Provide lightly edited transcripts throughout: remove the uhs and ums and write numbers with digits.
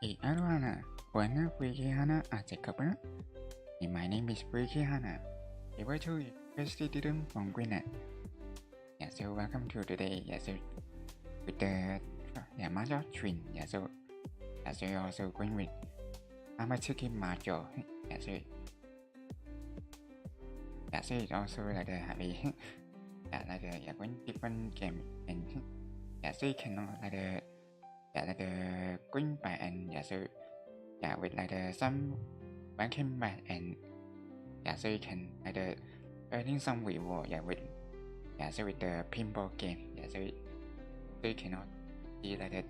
Hana, buena Fuyuki Hana at the cover. My name is Fuyuki Hana, a virtual university student from Greenland. So welcome to today. So with the Mahjong twin. So we also going with Amatsuki Mahjong. So it's also like the happy going different game and so you cannot like the green by and so with some banking back and so you can earning some reward with so with the pinball game so you cannot see like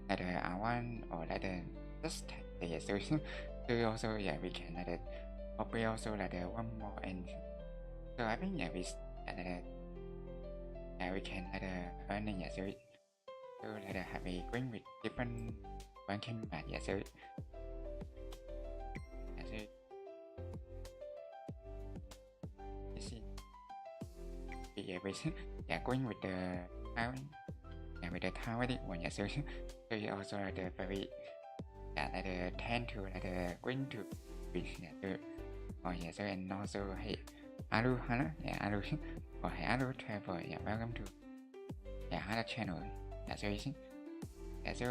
the R1 or like the just so also we can probably also one more and so I think we we can earning so have a green with different banking back so going with the town with the town one so you also the very tend to green to so and also hey Alu Hana Alu or hey Alu travel welcome to Hana channel so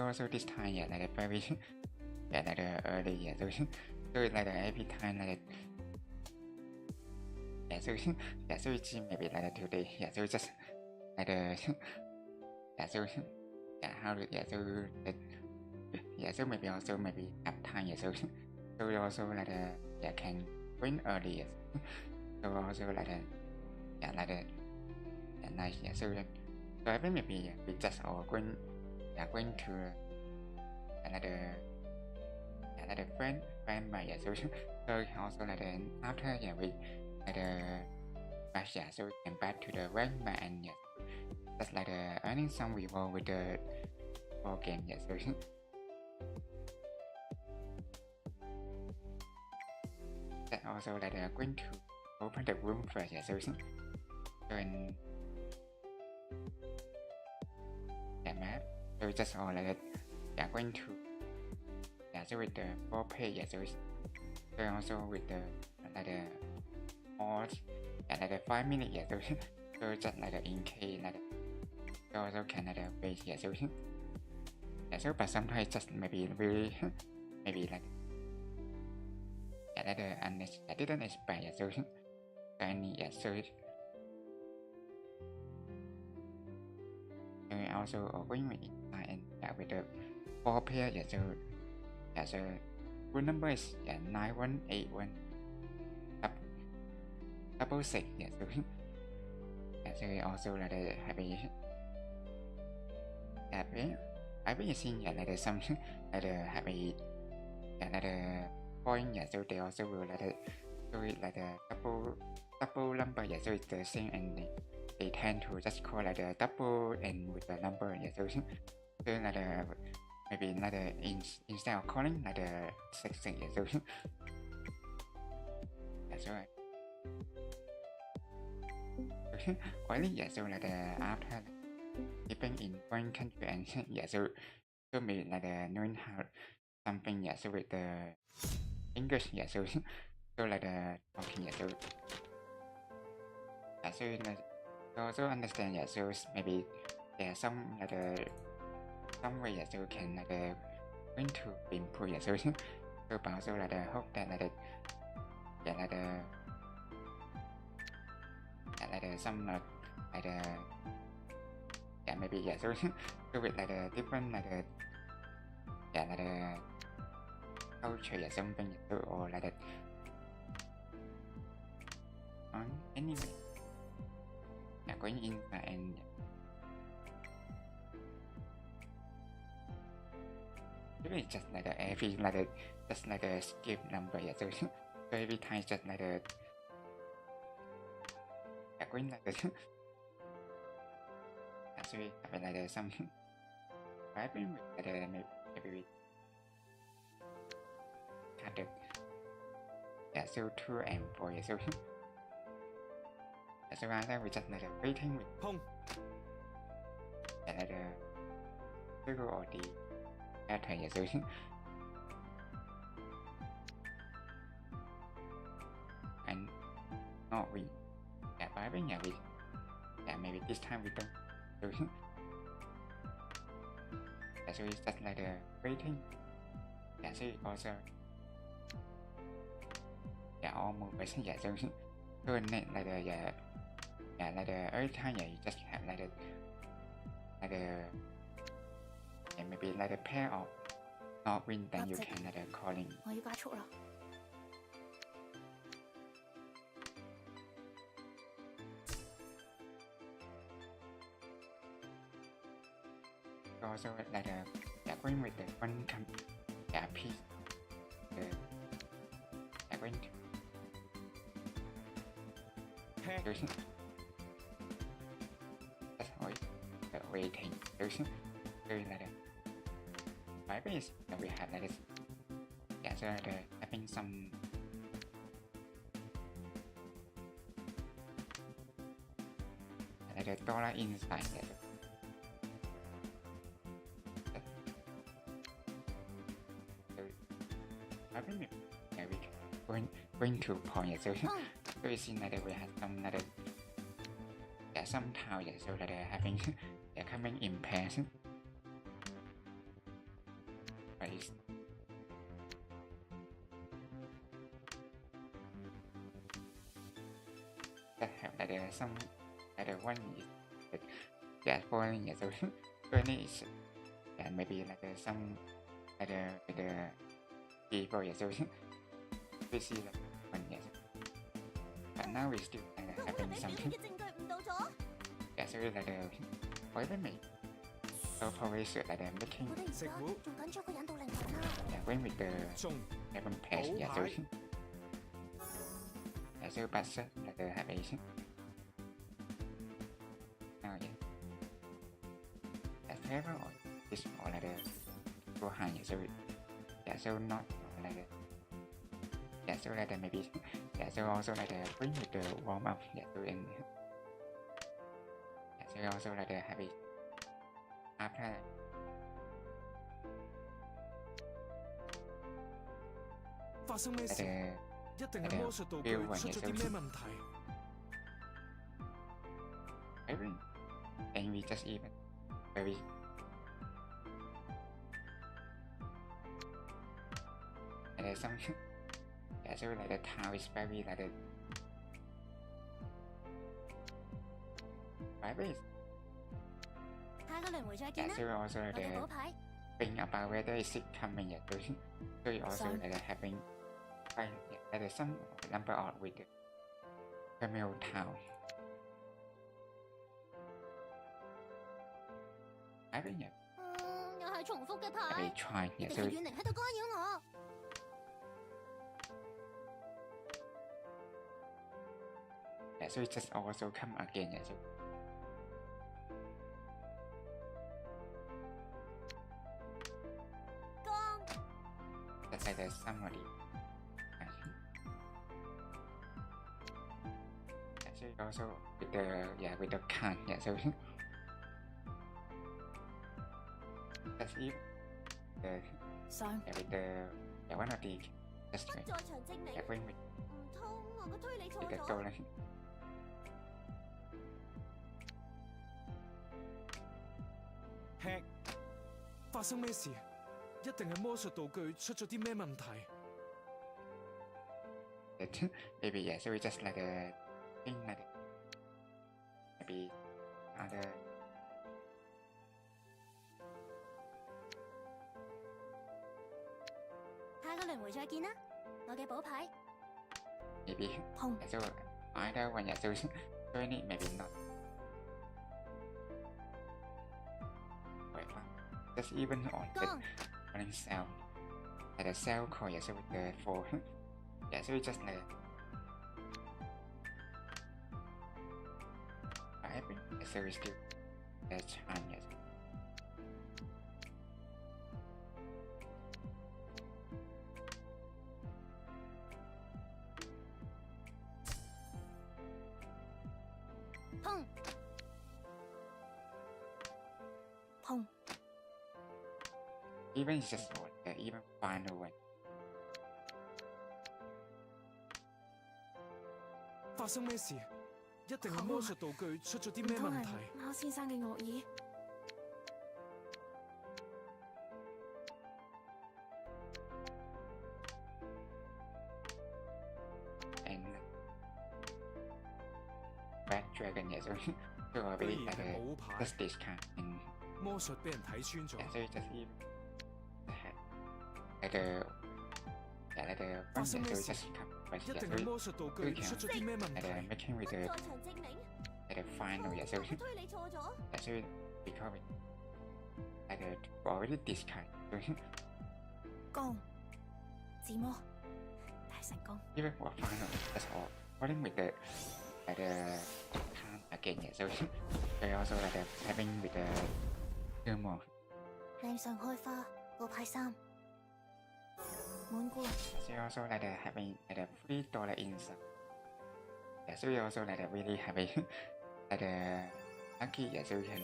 also this time very early so every time so it's maybe today so just so how to so maybe also maybe have time so also can win early so also nice so I think maybe we just all going to another friend by so also after we so we can back to the rank and just earning some reward with the ball game so that also going to open the room first so and map so just all going to so with the 4 pay so also with the odds 5 minutes so just in case so also can wait so but sometimes just maybe really maybe I didn't expect so any so also going with and with the 4 pair so good number is 9181 double 6 so also happy I've been seeing some happy point so they also will do it double number so it's the same and they tend to just call the double and with the number so maybe instead of calling 6 so that's right only so after living in one country and so maybe knowing how something so with the English so talking so also understand so maybe there's some some way so can going to improve so but also hope that some maybe so with different culture something or anyway going in and it's just every just skip number so every time just going so we have some maybe we cut so 2 and 4 so after we just waiting with figure or the pattern not win. Yeah, but I think yeah, maybe this time we don't do it. Yeah, so it's just like the waiting. Yeah, so also almost yeah, so net like the like the every time you just have like the maybe like a pair of not win, then you can like calling. 我要加速啦。 Also like going with the one piece. Going to that's always waiting. There's like I think we have like this. Yeah, so having some like the dollar inside. I think yeah, we going to point. So we see that we have some some town. So that having coming in pairs. That have some one is falling. So is maybe some the people. So we see one but now we still having something. Yeah, so why don't me? So probably should making. Going with the heaven page. Yeah, so so but the having. Oh yeah. Favor or this or go high. So so not so maybe so also bring with the warm up. So in so also happy after 發生咩事？一定係魔術道具出咗啲咩問題？ I think and we just even very some so the town is very private. 下個輪迴再見啦。 So also 我嘅寶牌。 think about whether is it coming yet. So you also having some number of with the Camel Town. I think yeah. 又係重複嘅牌。 They try 你 yeah. 哋 So 係遠離喺度干擾我。 so it just also come again. Yeah. So 光。 that's like somebody. So also with the can. Yeah. So that's it. Son. With the one of the just 不在場證明。 going with 唔通我個推理錯 the 咗？ door. 吃發生咩事？一定係魔術道具出咗啲咩問題？ Maybe yeah. So we just thing maybe other. 下個輪迴再見啦，我嘅寶牌。 Maybe 碰。 so either one. Yeah. So it maybe not. Wait, just even on the 光。 running cell. The cell core. Yeah. So with the 4. Yeah. So we just I think so we still the chance. Yes. 碰。碰。 Even it's just one. Even final one. 發生咩事？一定係魔術道具出咗啲咩問題？貓先生嘅惡意。and Red Dragon 也是就我俾just discount and 魔術俾人睇穿咗。所以就是那個發生咩事？一定係魔術道具出咗啲咩問題？making with 在場證明。 the final 也是我推理錯咗。也是 because already discount 攻自摸大成功。因為我 final that's all according with the count again 也是they also having with the thermal 臉上開花個派3滿貫。So also having $3 inside. Yeah, so we also really having lucky. Yeah, so we can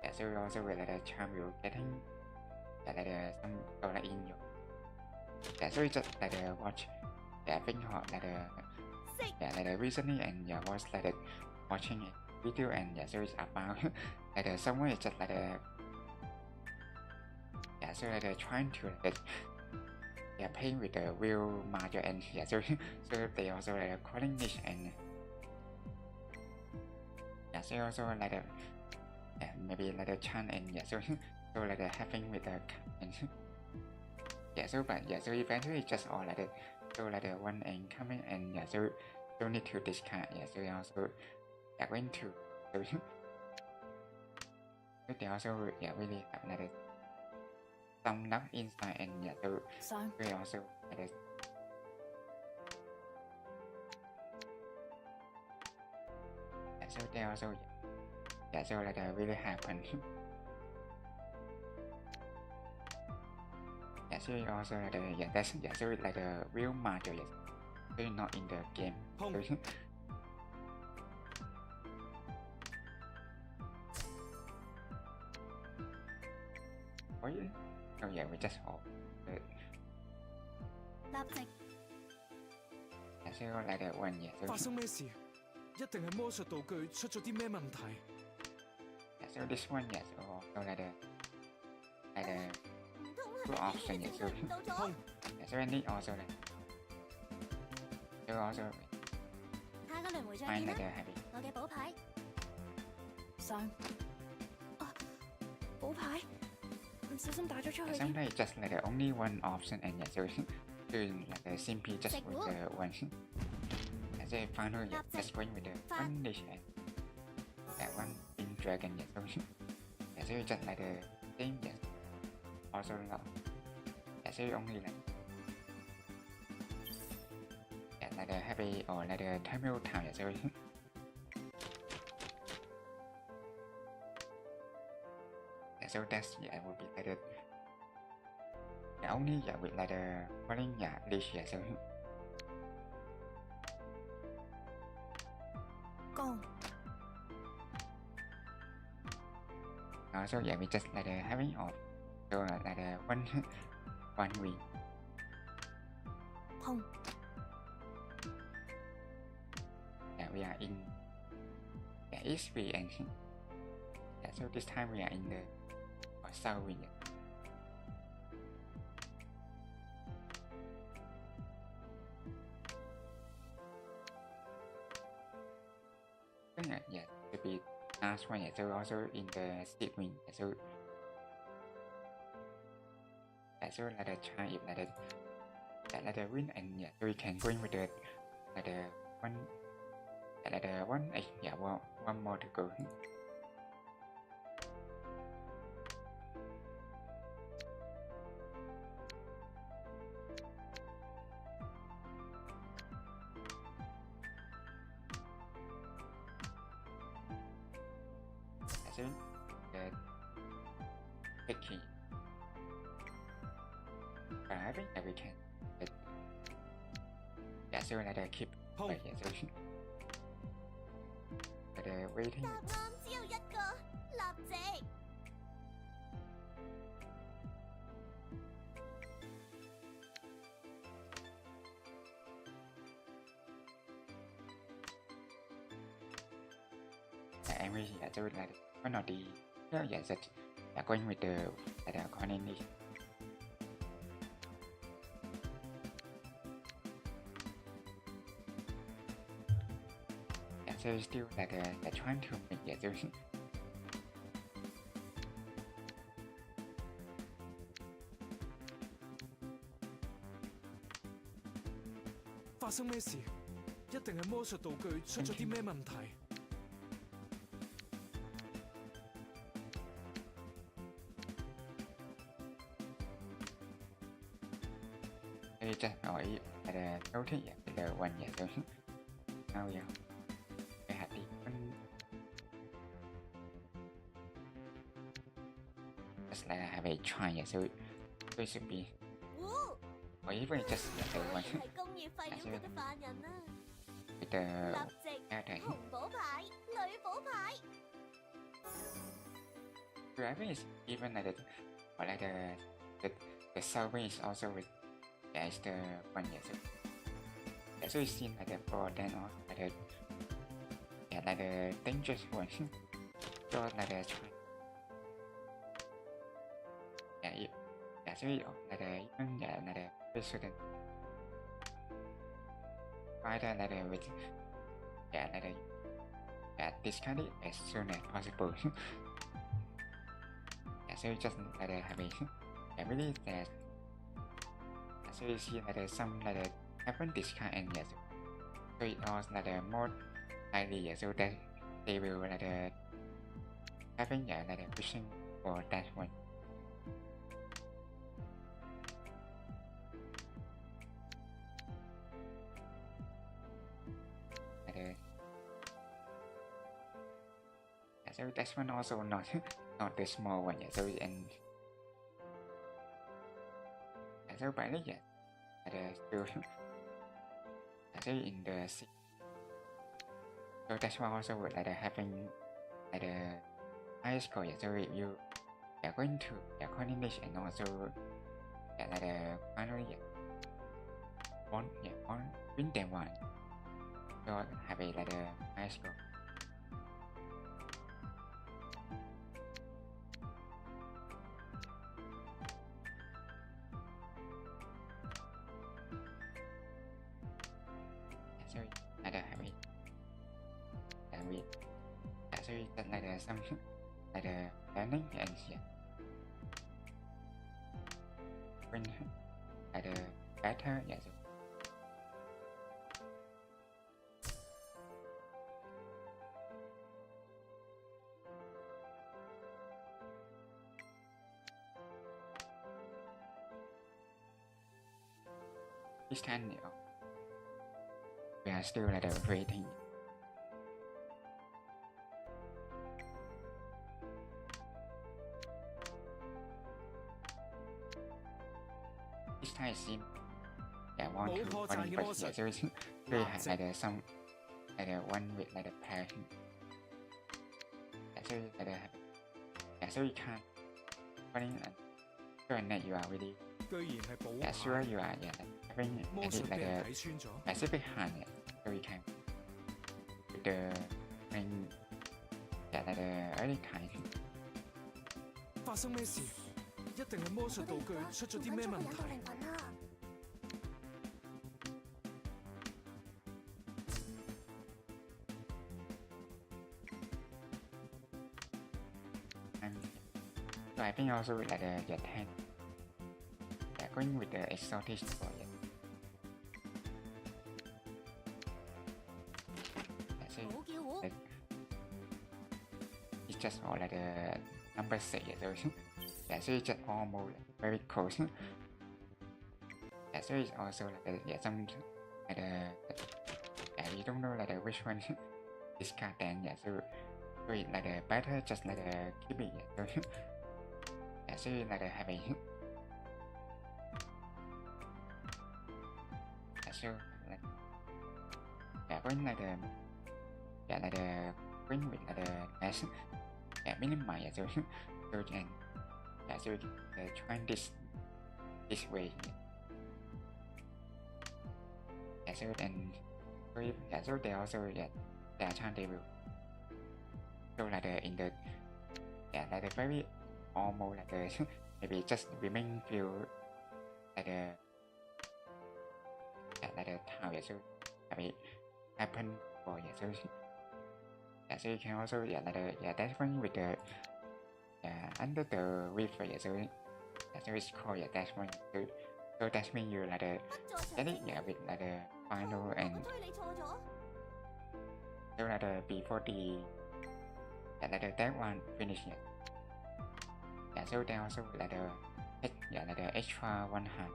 yeah, so we also will charm you getting some dollar in you. Yeah, so we just watch. Yeah, think hot yeah, recently and yeah, was watching a video and yeah, so it's about somewhere just yeah, so trying to yeah, playing with the real Mahjong and yeah, so they also calling niche and yeah, so also yeah, maybe chan and yeah, so having with the and yeah, so but yeah, so eventually just all so one and coming and yeah, so don't need to discard yeah, so also yeah, going to so they also yeah really have some luck inside and yeah, so we also yeah, so they also yeah, so really happen. Yeah, so also yeah, that's yeah, so the real Mahjong yes, so not in the game. So, oh yeah. Oh yeah, we just hope. 立即。Yeah, so one yeah. 發生咩事？一定係魔術道具出咗啲咩問題？ Yeah, so this one yeah, so two option yeah, so yeah, so and also so also 下個輪迴再 find 見啦。 happy. 我嘅寶牌。上。寶牌。唔小心打咗出去。 Sometimes just only one option and yeah, so doing simply just with the one. Yeah, so final yeah, just going with the one dish and that one in dragon yeah, so yeah, so just the same yeah. Also yeah, so only yeah, happy or Tamil town yeah, so yeah, so that's yeah would be yeah, only yeah with calling yeah dish yeah, so 攻 also yeah we just having off so one week 碰 yeah we are in yeah east week and yeah, so this time we are in the south week. Yeah, to be last one, yeah, so also in the state wing, so yeah, so try if win and yeah, so we can go in with the one one yeah one more to go. So the key. But I think that we can. Yeah, so keep. But yeah, so waiting. 答案只有一個，立即。language giả sử là có nói đi đó giả sử là going with the là Cantonese. Giả sử still là trying to make giả sử 發生咩事？一定係魔術道具出咗啲咩問題。Đây chắc hỏi là câu thích là quanh giả sử sao vậy cái hạt đi just là have a try giả sử tôi should be 我以為 just giả sử quanh 係工業廢料局嘅犯人啊！ with the 立即 character 紅寶牌、女寶牌。 driving is even like or like the subway is also with as the one giả sử giả sử seen like the for then or like the yeah like the dangerous one so like the try yeah giả sử like the even yeah like the student try to like the with yeah like the yeah discard it as soon as possible yeah so just like the have I believe that so you see like some like happen discard and yes so it was like the more likely yeah, so that they will like having yeah like pushing for that one like yeah, so that one also not not the small one yeah so and so by the yeah still so in the sea so that's why also would like having like the high score yeah so if you are going to Cantonese and also yeah like the finally yeah one yeah one win them one so have a like the high score so I don't have it and we so it's like some like learning and yeah when like better yeah so this time you know, we are still like waiting this time it seems yeah want to running but yeah there is they had like some like one with like a pair yeah so like yeah so you can't running and so that you are really 居然係寶 yeah sure 牌， you are yeah having 魔 a 術 bit 俾 like 人 a 睇穿咗。 Pacific hand yeah so you can with the main yeah like the early kind 發生咩事？一定係魔術道具出咗啲咩問題。 and so I think also with like the ten yeah going with the exotic for it yeah, so 冇叫糊， like, it's just all like the number six yeah, so yeah so it's just almost like, very close yeah so it's also like yeah some like yeah you don't know like which one discard then yeah so it like better just like keep it yeah so yeah so like have a yeah so like yeah going like yeah like going with like as yeah minimize yeah so so and yeah so trying this way yeah so and so if, yeah so they also yeah they are trying they will so like in the like the very almost like the maybe just remain few like the like the how so maybe happen for so you can also like the attachment with the under the river so it's called attachment so that means you like the get it with like the final and so like the before the like the that one finish so they also like the like the extra one hand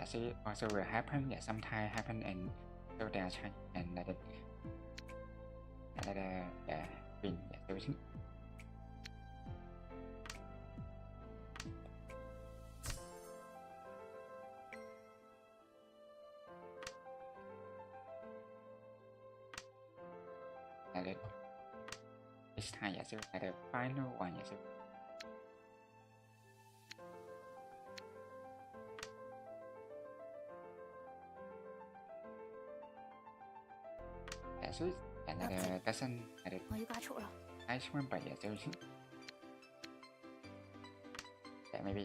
so it also will happen sometimes happen and so they are trying and like the win so this time so like the final one so so another doesn't nice one but so maybe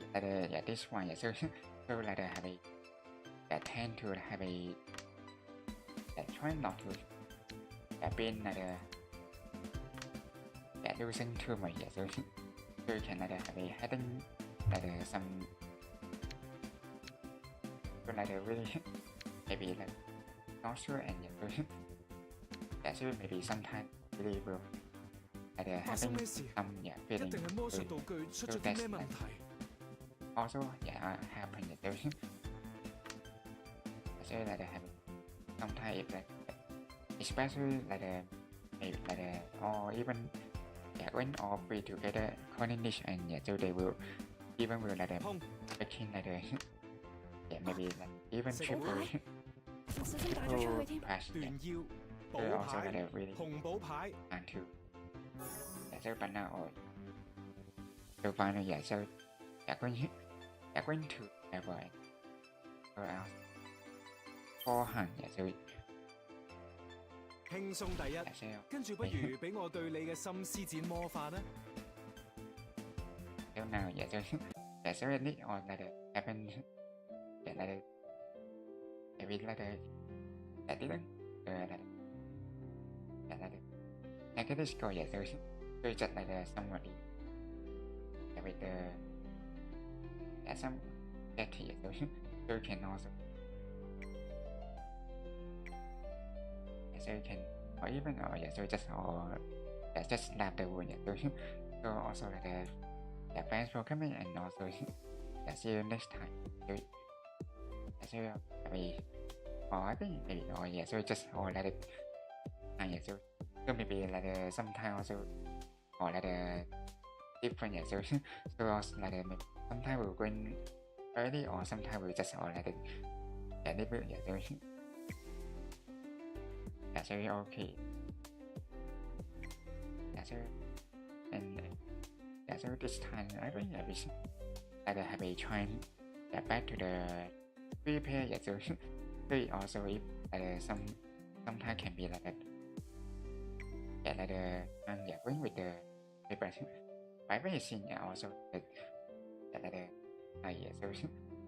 this one so like have a tend to have a try not to been losing too much so you can have a hidden some really maybe like not sure and so maybe sometimes really will having some feeling so that's also happen so like have sometimes if like especially like or even when all three together Cantonese and so they will even will like making maybe like even triple pass so also like really and to so but now or so finally so going to have a so else forehand so 輕鬆第一，跟住不如俾我對你嘅心施展魔法啦。So now so this or like happen like maybe like didn't like this go so just like somebody with the some that so you can also so you can or even or so just or just slap the wound so also like the fans for coming and also see you next time so maybe or I think maybe or so just or like so maybe like sometimes also or like different so also like maybe sometimes we're going early or sometimes we just or like a little bit so okay so and so this time I think I wish like have a trying back to the repair so also if sometimes can be like like going with the paper by very seeing also like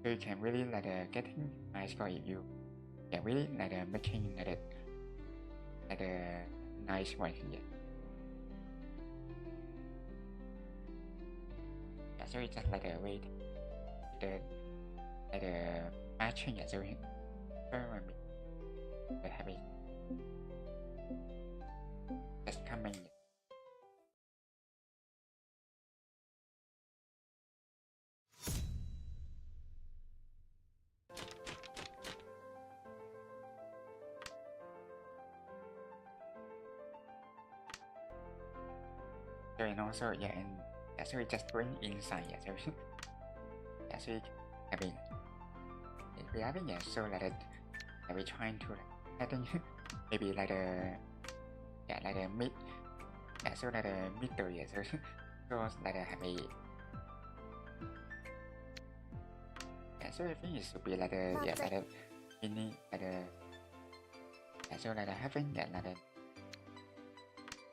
so you can really like getting nice score if you really like making like nice one so it's just like a way the matching so when we have it just coming so and also and so we just bring inside so so we having so like we trying to I think maybe like like the mid so like the middle so like have a so I think it should be like a yeah like a mini like a yeah so like a having yeah like a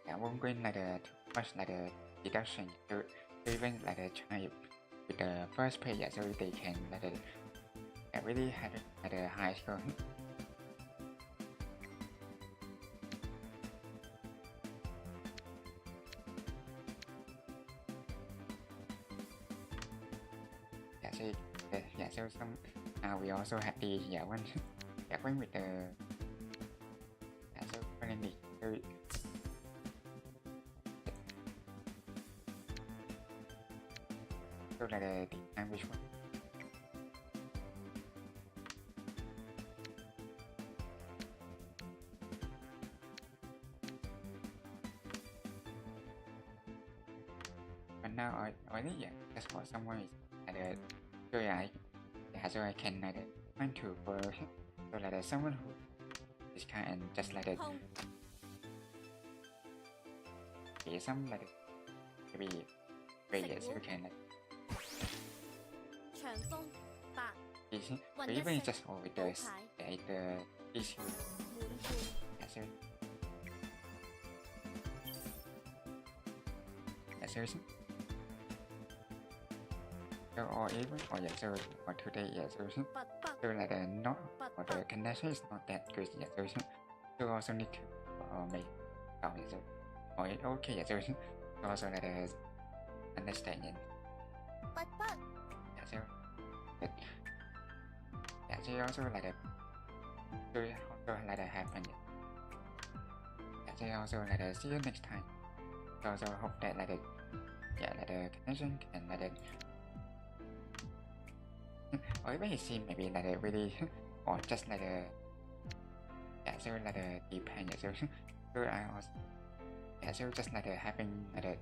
yeah won't going like a too much like a deduction so even like a try with the first page yeah so they can like a yeah, really have like a high score. Yeah, so yeah, so some we also happy yeah when yeah when with the yeah so Greenlandic so là the language one. But now I think yeah just for someone is like so I can like find to for so like someone who is kind and just like some like maybe way yeah so can like 長風白 or even just with the issue 滿貫 yeah so so or even or yeah so or today yeah so 拔北 so like not or the connection is not that good yeah so also need to make yeah so or it okay yeah so also like understanding 拔北 yeah so but yeah so also like so also like happen yeah so also like see you next time so also hope that like yeah like the connection and like or even it seem maybe like really or just like yeah so like depend yeah so I also yeah so just like having like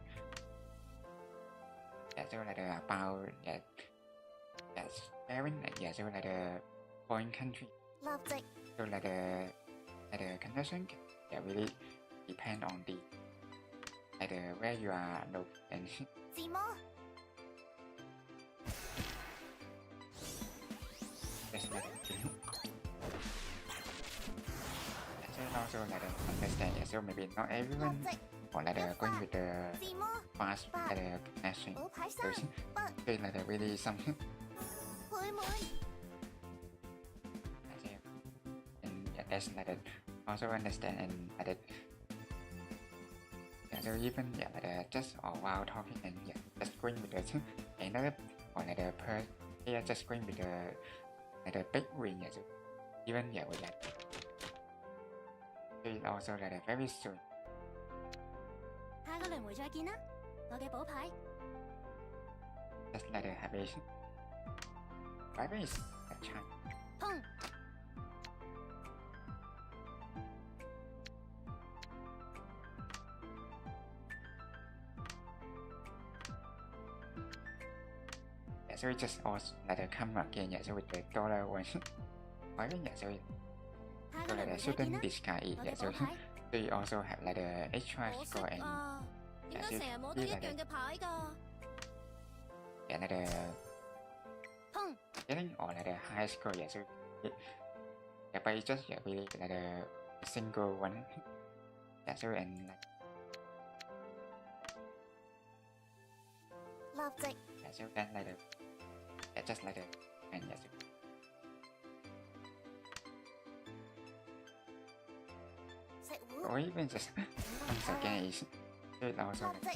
yeah so like about yeah sharing yeah so like foreign country 立直 so like the connection yeah really depend on the like where you are located and 自摸 just like so also like understand yeah so maybe not 立 everyone 直 or like going with the 自摸 fast like connection 寶牌 so 三北 so like really something 倍滿 and yeah, that's like also understand and like yeah, so even yeah like just while talking and yeah just going with the another or like the per yeah just going with the big ring yeah so even yeah with that so it also like very soon 下個輪迴再見啦，我嘅寶牌 just like have a very chance 砰 yeah so it just also like come again yeah so with the dollar one I think yeah so 下 so 個輪 like 迴再見 shouldn't 啦， discard it 我 yeah 嘅 so 寶牌 so you also have like the extra 可惜 score and 啊，點解成日摸到一樣嘅牌㗎？ yeah like the 砰 getting or like the high score yeah so yeah but it's just yeah really like a single one yeah so and like 立直 yeah so then like yeah just like and yeah so 食糊 or even just once again is so it also 立直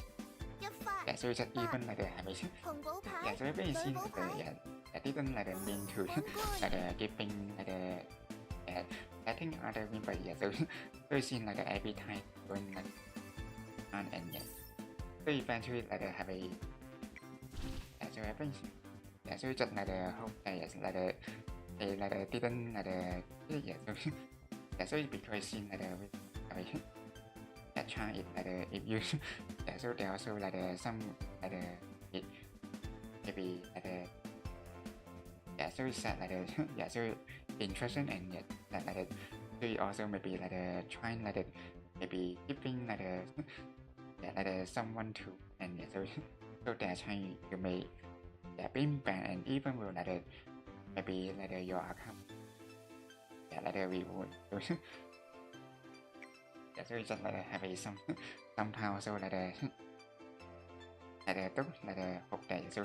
一發 yeah so it's just even like the habit 紅寶 yeah 牌 so even 女 seen 寶 like 牌 yeah I didn't like mean to 皇冠 like giving like yeah I think other member yeah so so it seems like every time going like on and yeah so eventually like have a yeah so I think yeah so just like hope that yes like they like didn't like yeah so yeah so because seen like have a that try it like if you yeah so they also like some like it maybe like yeah so it's like yeah so interesting and yeah like so you also maybe like trying like maybe giving like yeah like someone to and yeah so so that's how you may yeah being banned and even will like maybe like your account. Yeah, like we would do. Yeah, so it's just like have a somehow also like tốt like phục đại so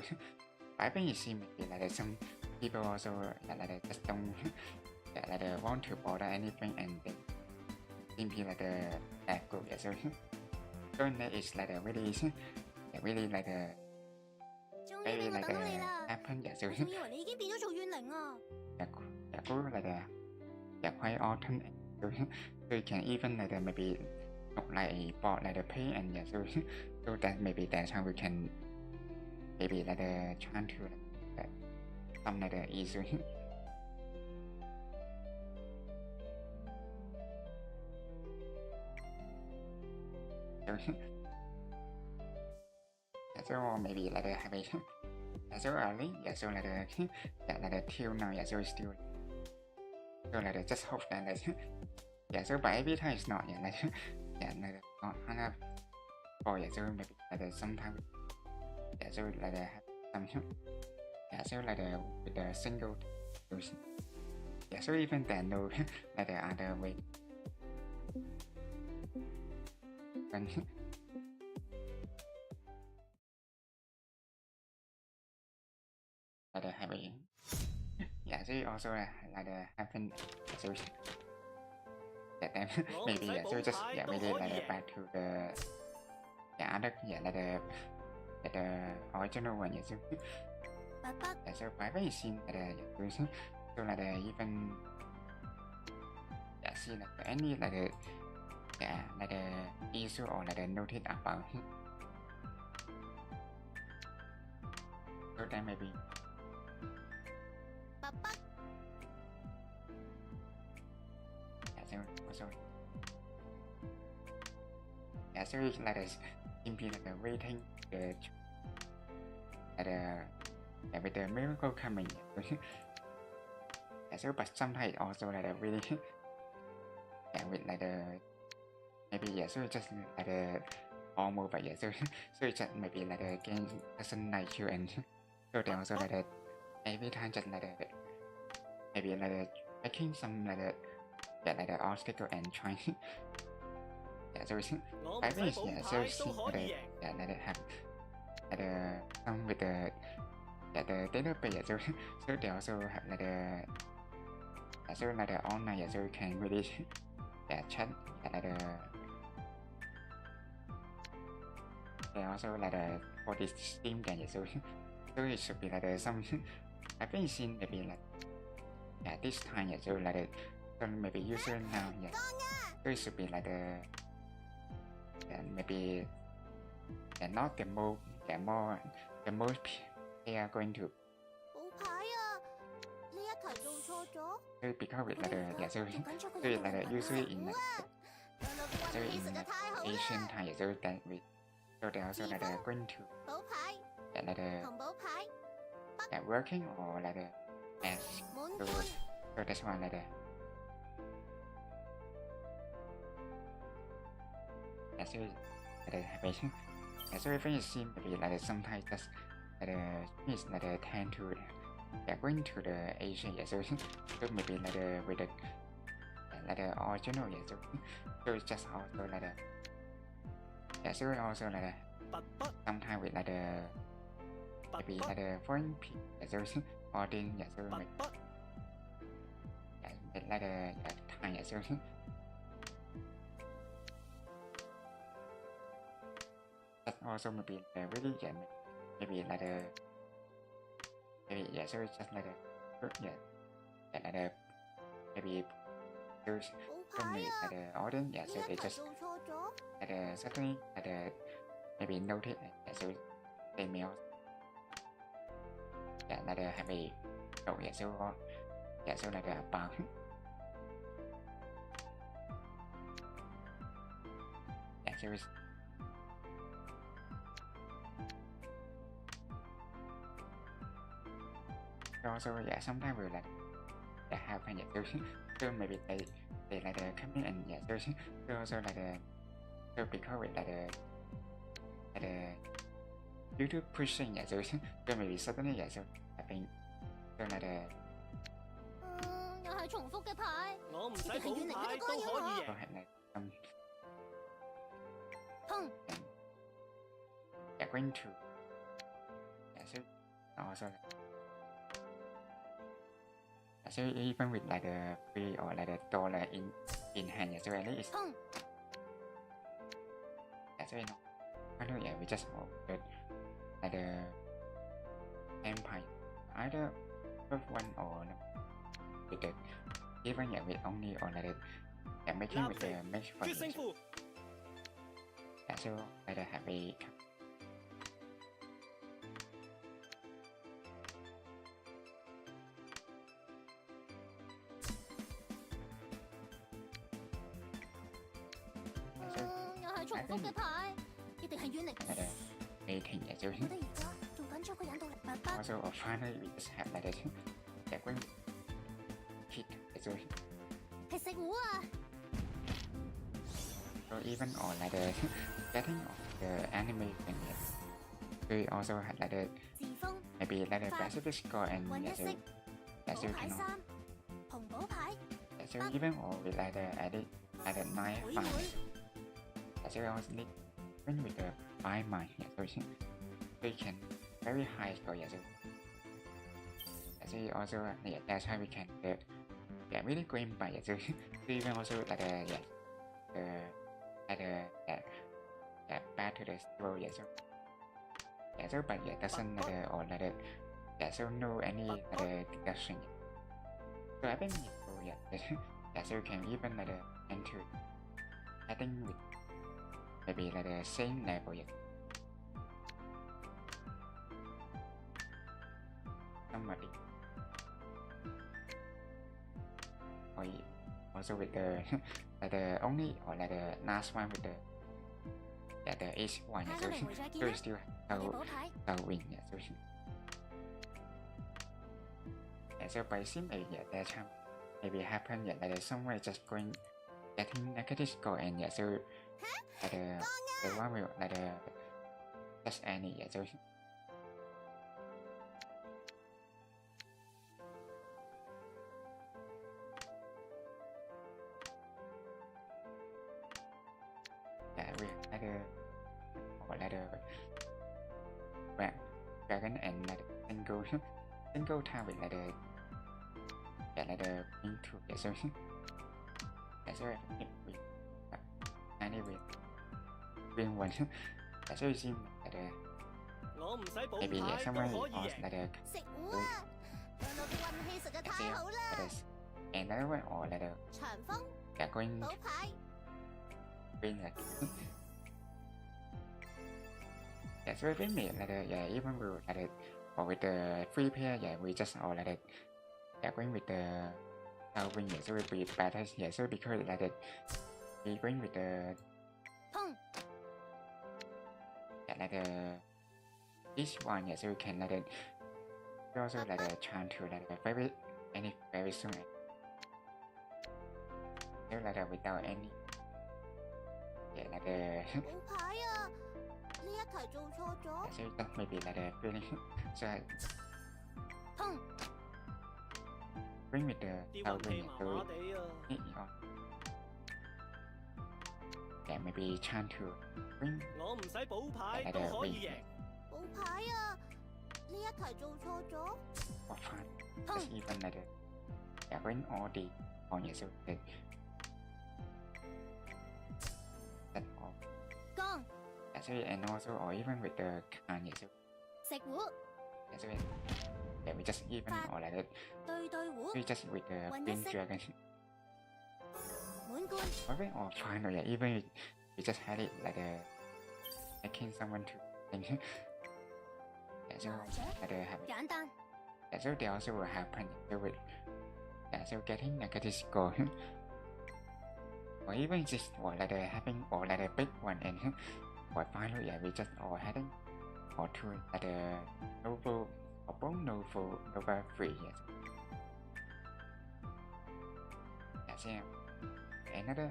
I think it seems like some people also like just don't like want to order anything and they simply like that good. Yeah, so that is like really really like very like happen. Yeah, so 我仲以為你已經變咗做怨靈啊！ good like quite often. So you can even like maybe like bought like pay and yeah, so that maybe that's how we can maybe like try to some like issue. So maybe like have a so early, yeah, so like till now, yeah, so still so like just hope that like yeah, so but every time it's not, yeah, like yeah, like not enough for, yeah, so maybe like sometimes yeah, so like have some yeah, so like with the single use, yeah, so even then no like the other way when like having yeah, so also like happen so that then maybe yeah, so just yeah, maybe like back to the yeah other yeah like the original one, yeah, so yeah, so I very seen that so like even yeah, see like any like yeah like issue or like notice about so then maybe yeah, so also yeah, so it's like simply like waiting the like with the miracle coming. Yeah, so but sometimes also like really yeah with like maybe yeah, so just like almost but yeah, so so it's just maybe like game doesn't like you and so they also like every time just like maybe like making some like yeah like obstacle and trying yeah, so I think yeah, so yeah like have some with the yeah the database, yeah, so they also have like yeah, so like online, yeah, so you can really yeah chat yeah, like they also like for this Steam game, yeah, so it should be like some I think it's in maybe like yeah this time, yeah, so like so maybe user now, yeah, so it should be like yeah, maybe yeah, not the most yeah more the most they are going to 冇牌啊！呢一題做錯咗。 so because with like yeah, so like usually in like so in Asian time, yeah, so that we so they also like going to 補牌 yeah, like 同補牌 yeah, working or like as 滿 so 貫 so that's why like yeah, so like having yeah, so even it seems maybe like sometimes just like is like tend to yeah going to the Asian, yeah, so maybe like with the like original, yeah, so it's just also like yeah, so also like sometimes with like maybe like foreign people, yeah, so audience, yeah, so maybe yeah, with like Thai, yeah, so that also maybe really yeah, maybe like maybe yeah, so it's just like yeah, like maybe there's 冇 so 牌 maybe 啊！ like audience, yeah, 呢 so 一 they 題 just 做錯咗。 like suddenly like maybe notice, yeah, so they may also yeah like have a oh yeah, so yeah, so like about yeah, so it's also yeah, sometimes we like they happen, yeah, so maybe they like come in and yeah, so also like so because with like YouTube pushing, yeah, so maybe suddenly yeah, so I think so like 重複嘅牌，我唔使補牌都可以 都 贏。 係咧砰！ we are going to so also so even with like the free or like the dollar in hand so at least 砰！ so you know finally yeah we just ordered like the empire either first one or with the even yeah with only or like the yeah, making with the match for 決勝 you 負， so like the happy so 又係重複嘅牌，一定係遠離。 like the meeting yeah so 我覺得而家做緊咗個引導力白筆， also finally we just have like the yeah going hit so 係食糊啊！ so even or like the getting of the animation yeah we also had like the 自封 maybe like the specific score and 混一 yeah so 色， yeah so 寶牌 can 三，紅寶牌， yeah so even or with like the added like the 9 會 5 會 yeah so we also need even with the 5 mind yeah so we can very high score yeah so yeah so also yeah that's how we can yeah really going by yeah so even also like the yeah the like the yeah back to the scroll yeah so yeah so but yeah doesn't like the or like the yeah so no any like the deduction so I think so yeah yeah so you can even like the enter adding with maybe like the same level yeah somebody or also with the like the only or like the last one with the yeah the H one yeah, 下個輪迴再見 so 啦 you！still 我嘅 so 寶牌， so win yeah so yeah so by sim yeah that time maybe happen yeah like somewhere just going getting negative score and yeah so like the one will like the just any yeah so yeah we like the or like the dragon and like the single time with like the yeah like the into yeah so yeah so if we anyway win one yeah so you see like the 我唔使補 maybe 牌 yeah 都 somewhere 可 also 以贏。 like the 食糊啊！兩老嘅運氣實在 yeah 太 so 好啦！ like the another one or like the 長風 yeah going 寶牌， win like yeah so we made like the yeah even we like the or with the free player yeah we just all like the yeah going with the win yeah so we beat better yeah so because like the we going with the 砰！ yeah like the this one yeah so we can like the we also like the trying to like the very soon so like the without any yeah like the 寶牌啊！呢一題做錯咗， yeah, so that maybe like the feeling so I 砰！ bring with the 啲運 win 氣 yeah 麻 so 麻 we 地啊！ need on yeah maybe trying to bring 我唔使補牌都可以贏。寶牌啊！呢一題做錯咗， for fun 砰！ just even like the yeah bring all the on yeah so that that all 剛 yeah, so and also or even with the can yeah so 食糊 yeah, so yeah we just even or like that 對對糊 we just with the One green yes, dragon 滿貫 or even or final yeah even we just had it like the making someone to think yeah so 來者 like the have簡單， yeah, so they also will happen so with yeah so getting negative score or even just or like the having or like the big one and or finally yeah we just or having or two like the novel or both novel free yes yeah so another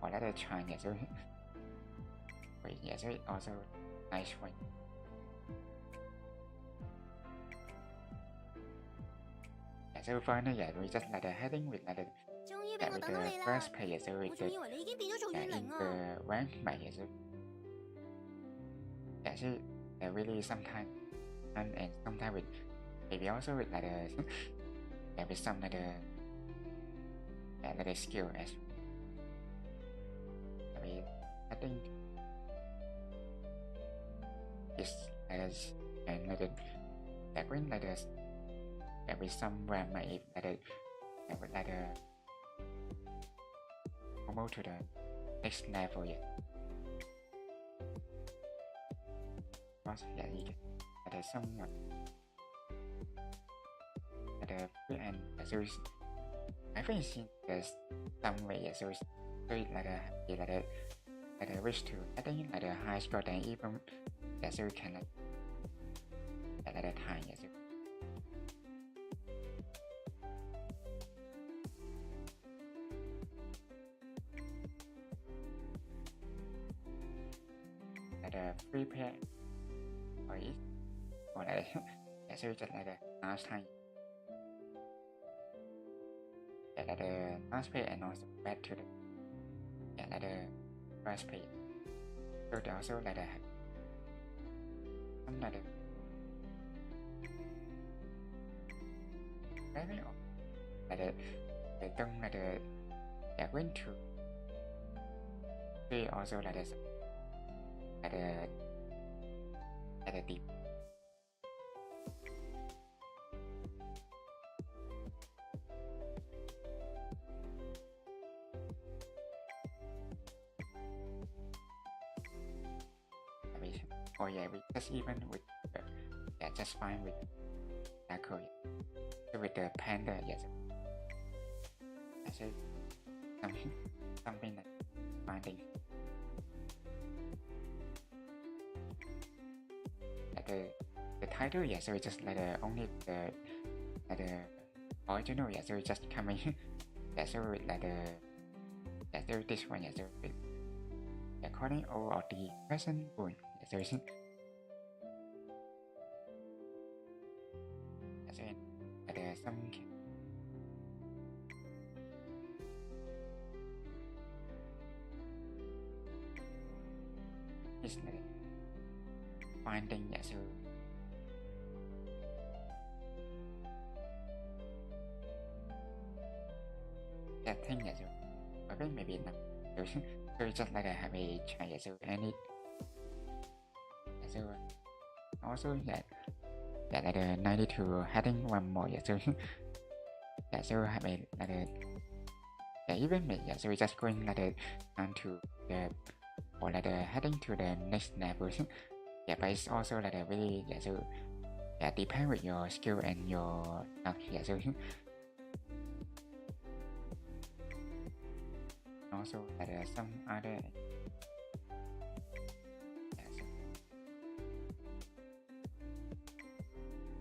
or like the try yeah so wait yeah so it also nice one yeah so far 呢，yeah we just like heading with like 終於 yeah 俾我 with 等到 the 你啦！ first page so 我 with 仲 the 以為你已經變咗做 yeah 怨 in 靈啊！ the rank 咪也是 yeah so really sometimes and sometimes with maybe also with like yeah with some like yeah like skill as I mean I think it's as and like yeah when like yeah with somewhere might like yeah with like promote to the next level yeah because yeah you can like somewhat like free and so I think there's some way yeah so like wish to I think like a high score than even yeah so you can like a time yeah so like a free pair or it or like yeah so just like a last time yeah like the last pay and also back to the yeah like the first pay so they also like the some like the very like the don't like the yeah going to they also like the like the deep I mean oh yeah we just even with yeah just fine with Nako yeah. So with the panda yes I say something like finding like the title yeah so it's just like only the like the original yeah so it's just coming yeah so with like the yeah so this one yeah so with according all of the present point yeah so it's yeah, so like some is like finding yeah so that thing yeah so I think maybe not so it's just like I have a try yeah so any yeah, so also yeah yeah like 92 heading one more yeah so yeah so have a like yeah even me yeah so we just going like on to the or like heading to the next level yeah but it's also like really yeah so yeah depend with your skill and your luck yeah so also like some other yeah, so,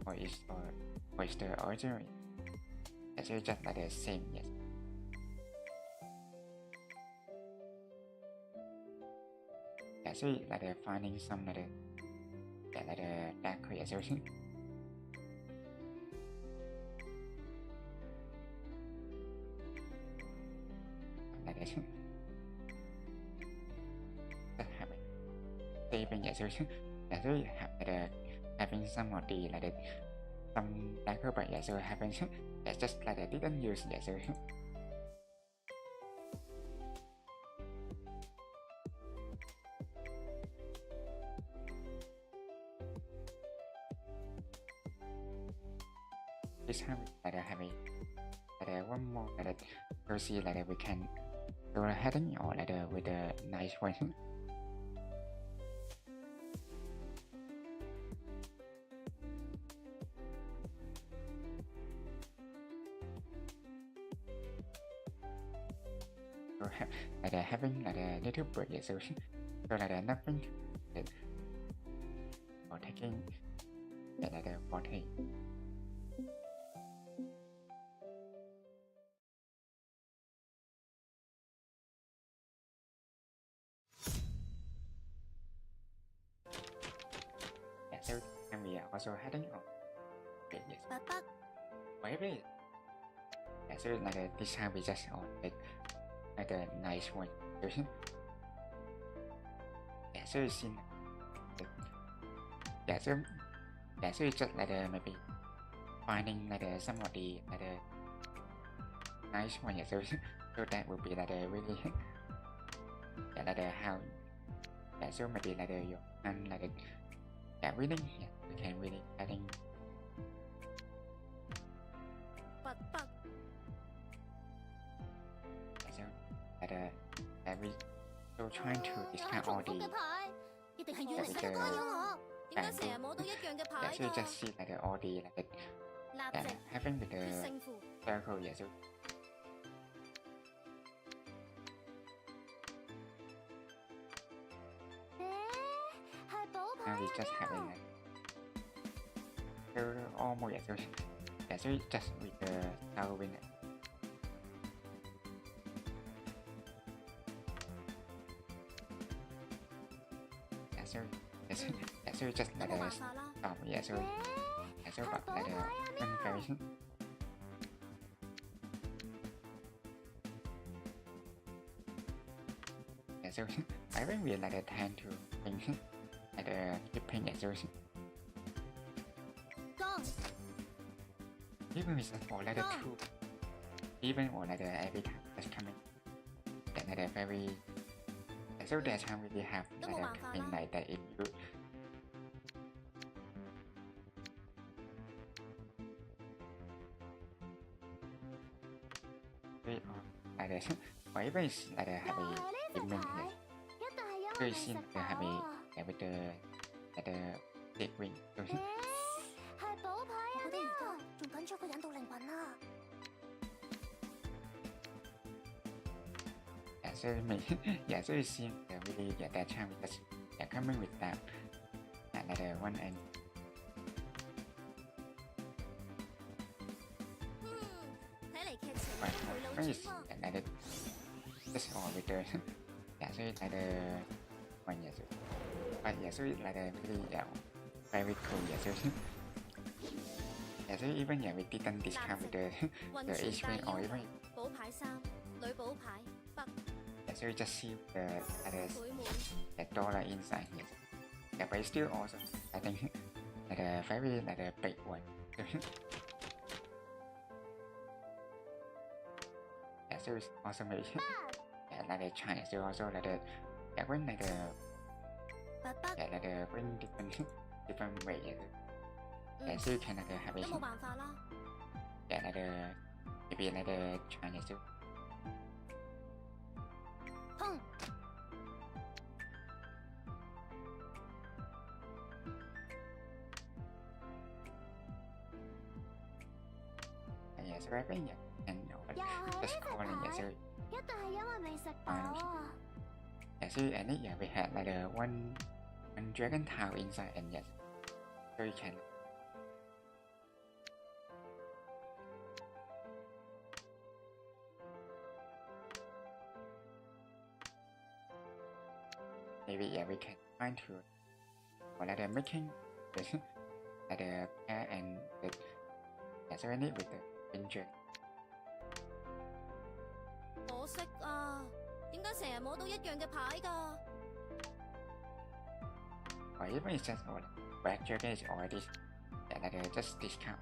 or is the original yeah, so just like the same yes yeah so like finding some like yeah like dark yeah so like that that happen saving yeah so yeah so have like having some of the like some darker but yeah so happen yeah just like I didn't use yeah so this time like having like one more like to see like we can do a heading or like with a nice one so like having like a little break yeah, so like nothing or taking yeah, like 40 yeah so and we are also heading on okay, yes 伯伯， whatever Yeah, so like this time we just on like a nice one. Yeah, so you see, yeah, so it's just like maybe finding like somebody like a nice one. Yeah, so that would be like really yeah like how yeah so maybe like your and like yeah really yeah we can really I think yeah, so that we so trying to discount all the yeah with the band yeah so you just see like all the like yeah having with the circle yeah so now we just having like so almost yeah so just with the circle win yeah so yeah so just like stop yeah so but like configuration yeah so I think we like tend to think like keeping yeah so even with or like two even or like every time that's coming yeah like very so that time we have like something like that if you like this or even is like have a image very seen have a with the like the big wing so yeah so me yeah so you see really yeah that time we just yeah coming with that like the one and is like the just all with the yeah so like the one yeah so but yeah so like the really yeah very cool yeah so yeah so even yeah we didn't discount with the age range or even yeah so you just see the dollar inside here yeah but it's still also I think like a very like a big one yeah so it's also maybe yeah like a China so also like the yeah when like the yeah like the bring different way yeah so you can like have it yeah like the maybe like the China so yeah so I think yeah and just calling yeah so yeah so and it, yeah we had like a one dragon tower inside and yes so you can maybe yeah we can find to or like making the like the pair and the yeah so I need with the injured 可惜啊，點解成日摸到一樣嘅牌㗎？ or even it's just or black dragon is already yeah, like just discount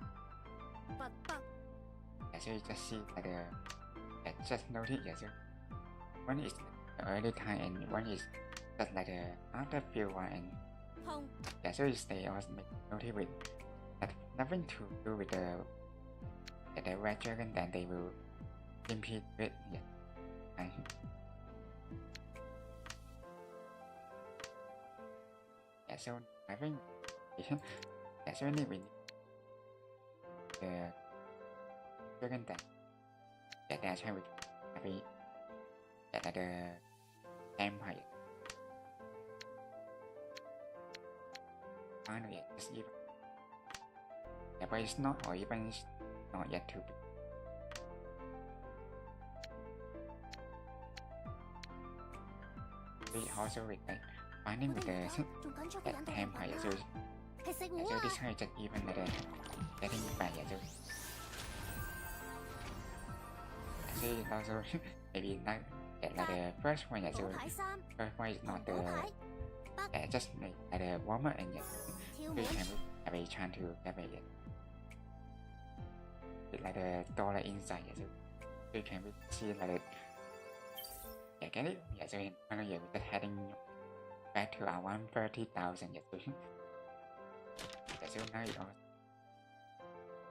yeah, so you just see like yeah, just notice yeah, so one is early time and one is just like after few while and yeah so you stay or notice with that nothing to do with the red dragon then they will impede with yeah yeah so I think yeah so we need the dragon that yeah that's how we maybe yeah like the empire finally it's even yeah but it's not or even it's not yet to be we also with like finding with the empire so yeah, so this how just even like getting by yeah so actually also maybe not like the first one, yes, 寶牌三 first one is 同 not 寶 the 牌 just like the warmer and yes, 跳 so you 門 can have a chance to have a like the door like inside, yes, so you can see like the yeah, get it? Yeah, so in one year we're heading back to around 30,000, yes, so yeah, so now it also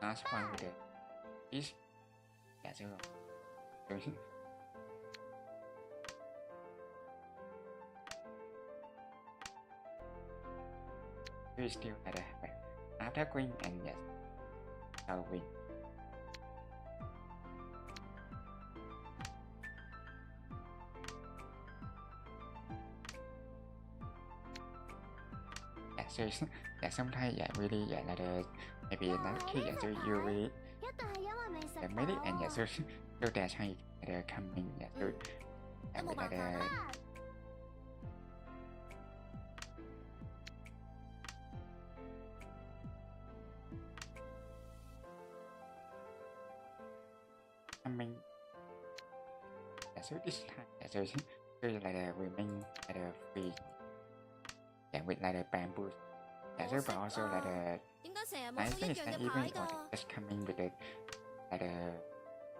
last one with the east, yeah, so we still at a after queen and yes, so win. Yeah, so yeah, sometimes yeah, really yeah, like maybe not key, yeah, so you really 一定係因為未食 made it 飽 and yeah, 啊 so that's how you coming, yeah, so 都 yeah, 冇 with 辦法 the 啦。 coming, yeah, so this time yeah, so like remain like free, yeah, with like the bamboo, yeah, so but also like the 點解成日 I 望到一 think 樣 it's 嘅 even 牌 or 㗎？ just coming with the like the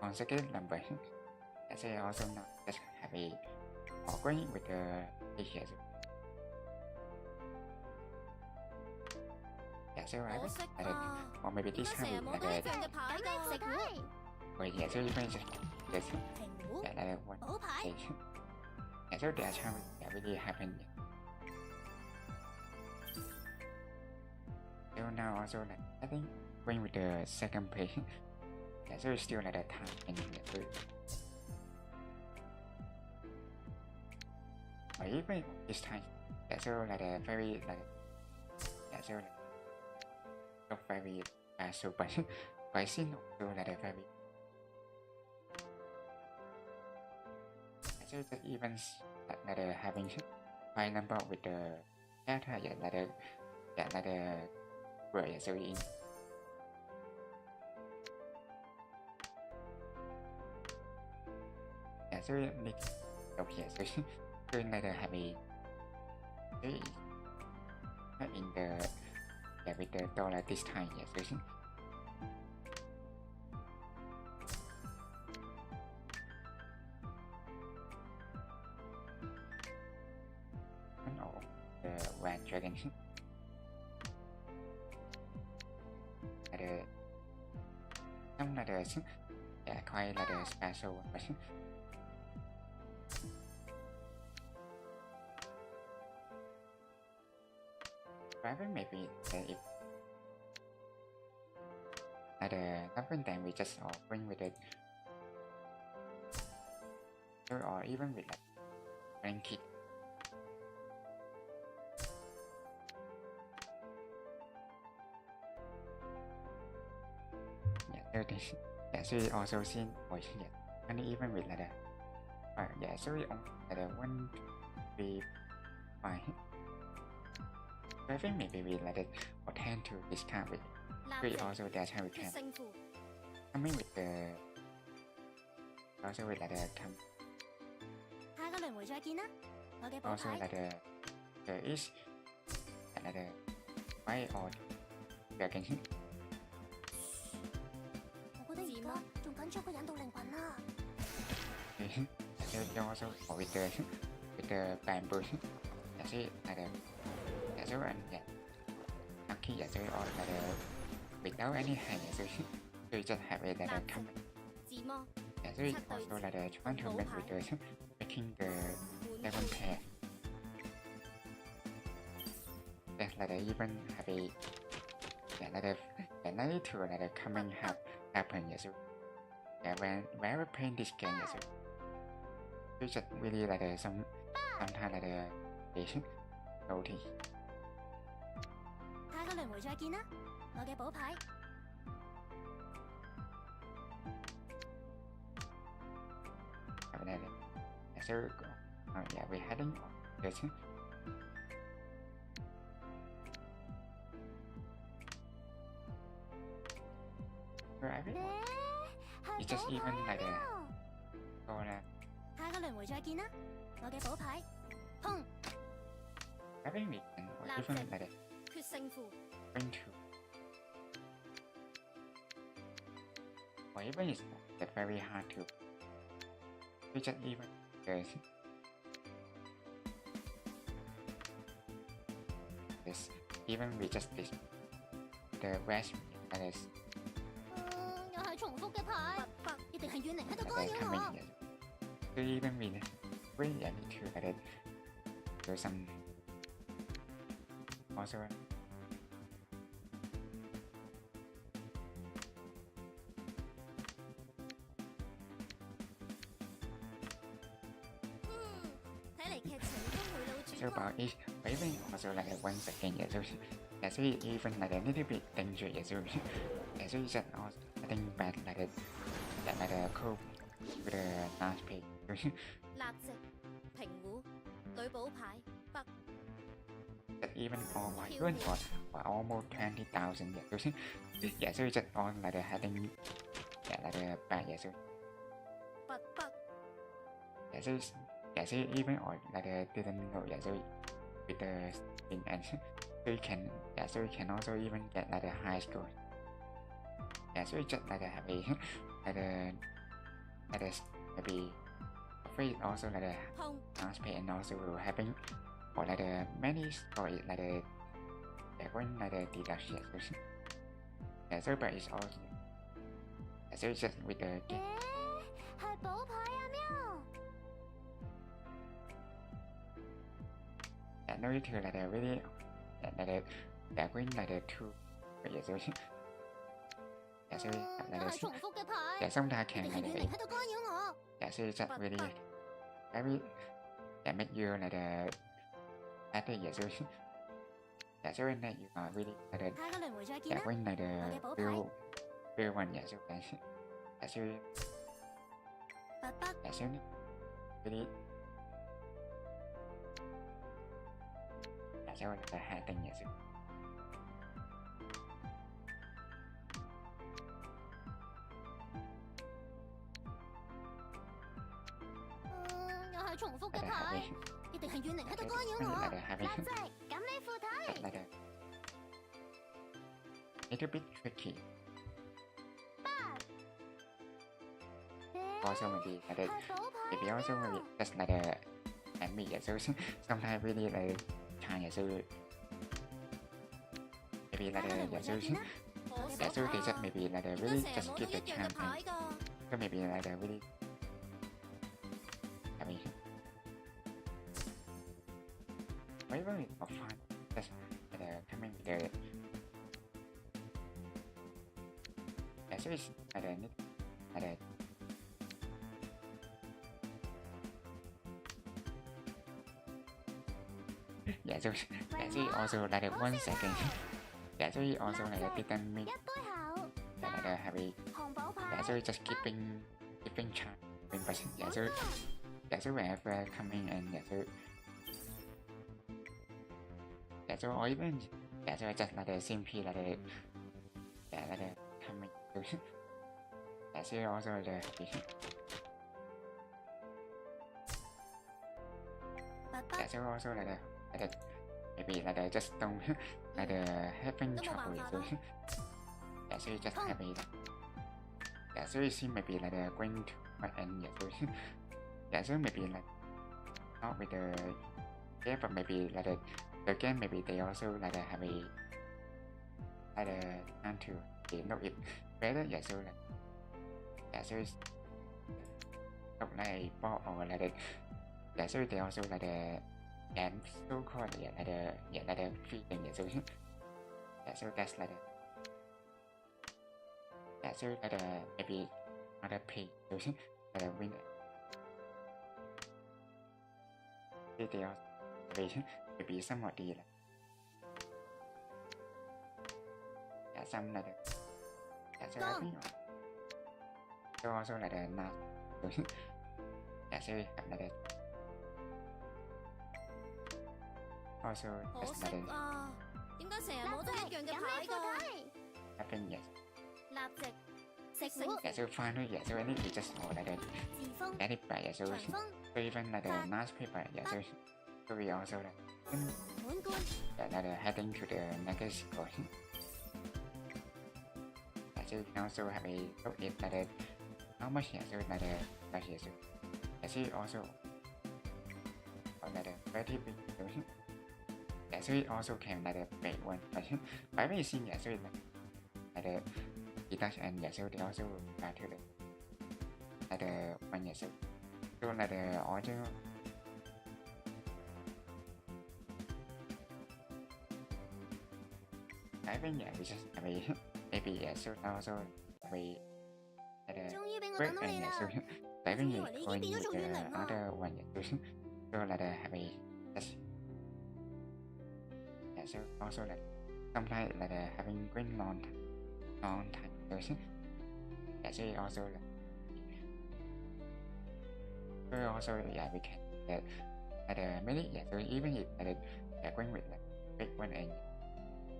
consecutive number. I say also not just have a or going with the here. Yeah, so I 我 think 識 like 㗎， or maybe 點 this 解成 time 日望 like 到一 the 樣嘅牌㗎？食糊、 or yeah, so even just this 平糊、 yeah like one 寶牌、 yeah, so that's how it really happened. So now also like I think going with the second play. Yeah, so it's still like a time and yeah, so or even this time, yeah, so like a very like yeah, so like not very so but I see also like a very yeah, so just even like a having high number with the data, yeah, like a yeah, like a word, yeah, so in yeah, so mix of yeah, so so like a have a so in the yeah with the dollar this time, yeah, so or the one dragon like the some like the yeah quite like the special one, but rather maybe if like the nothing then we just all bring with it or even with like blanket. Yeah, so this yeah, so we also seen voice yeah, and even with like the yeah, so we on like the 1, 3, 5. I think maybe we like it or tend to discount it. 立 We 席 also that's how we 決 can 勝負， coming with the also with like the come 下個輪迴再見啦，我嘅寶 also 牌 like the is like the white or dragon. 我覺得而家仲緊張過引導靈魂啊！ So also with the bamboo. That's it like the yeah, so and yeah, lucky yeah, so or like the without any hand yeah, so you just have it like the come 自摸 yeah, so it's also like the trying to make with the making the 滿 second pair. Yeah, like the even have a yeah, like the need to like the coming happen yeah, so yeah, whenever playing this game yeah, so you just really like the sometimes like the notice. 下個輪迴再見啦，我嘅寶牌 Yeah, so yeah, we're heading on this. So I think 咧 It's 係 just 寶 even 牌 like 啊！過啦。下個輪迴再見啦，我嘅寶牌，砰！ Having written or even like 決勝負。 going to or even it's like very hard to just even this even we just this the rest that is 又係重複嘅牌，一定係遠離喺度干擾 coming 我。 here. So even we really need to like do some also 睇嚟劇情都會老轉 so about each even also like once again yeah so yeah so even like a little bit danger yeah so yeah so just also I think bad like a yeah like a cool with a last page 立席、平湖、女寶牌、北。 that even all my good or almost 20,000 yeah so yeah so just on like a heading yeah like a bad yeah so 北北。 yeah so yeah so even or like a didn't know yeah so with the spin and so you can yeah so you can also even get like a high score yeah so you just like a have a like a maybe free also like a 碰 last pay and also having or like a many score like a yeah going like a deduction yeah so but it's also yeah so it's just with the 係寶牌啊喵！ yeah no need to like a really like a yeah going like a two yeah so yeah so 又 like 係 a 重複嘅牌， yeah sometimes 一 can 定係 like 遠離喺度干擾我。 yeah so it's just really very yeah make you like a happy yeah so yeah so when that you are really like a 下個輪迴再見 yeah 啦， when like a real one yeah so yeah so 北北。 yeah so really yeah so like a hard thing yeah so 又係重複嘅 like a 牌， having 一定係遠離喺度干擾我。 like a having 立即，咁你副體。 like a little bit tricky also maybe like a 係寶牌 maybe also maybe just like a and me yeah so sometimes really like kind yeah so maybe like a yeah so yeah so they just maybe like a 點 really 解 just 成日冇 give 到 the 一樣嘅 chance 牌 and 㗎？ so maybe like a really I mean or even for fun just like a coming with the yeah so it's like a like a yeah so also like a 1 second yeah so also like a didn't mean 一杯口， yeah like a heavy 紅寶牌 yeah so just keeping track but yeah so whenever coming and yeah so or even yeah so just like a simply like a yeah like a coming yeah so also like a 北北 yeah so also like a maybe like a just don't like a having trouble so yeah so you just happy yeah so you see maybe like a going to and yeah so maybe like not with the yeah but maybe like the game maybe they also like have a like a time to they know it better yeah so like yeah so it's not like a ball or like a yeah so they also like a and so called yeah like a feeling yeah so yeah so that's like a yeah so like a maybe not a pay so like a win they also maybe somewhatดีแหละ yeah some like a yeah so I think so also like a not yeah so like a also 可 just 惜 like a 啊，點解成日冇得一樣嘅牌㗎？ happen yes 立席、giả sử file giả sử I need to just like edit by giả sử so even like mass paper giả sử so we also like heading to the next score giả sử also have a look at like how much giả sử like giả sử also like very big giả sử also can like big one but by raising giả sử like detach and giả sử they also are to the one giả sử so like the order I think yeah we just have a maybe yeah so also have a break and yeah so I think you going with the other one yeah so like have a just yeah so also like sometimes like having green long time yeah so also like so also yeah we can like many yeah so even if like going with like big one and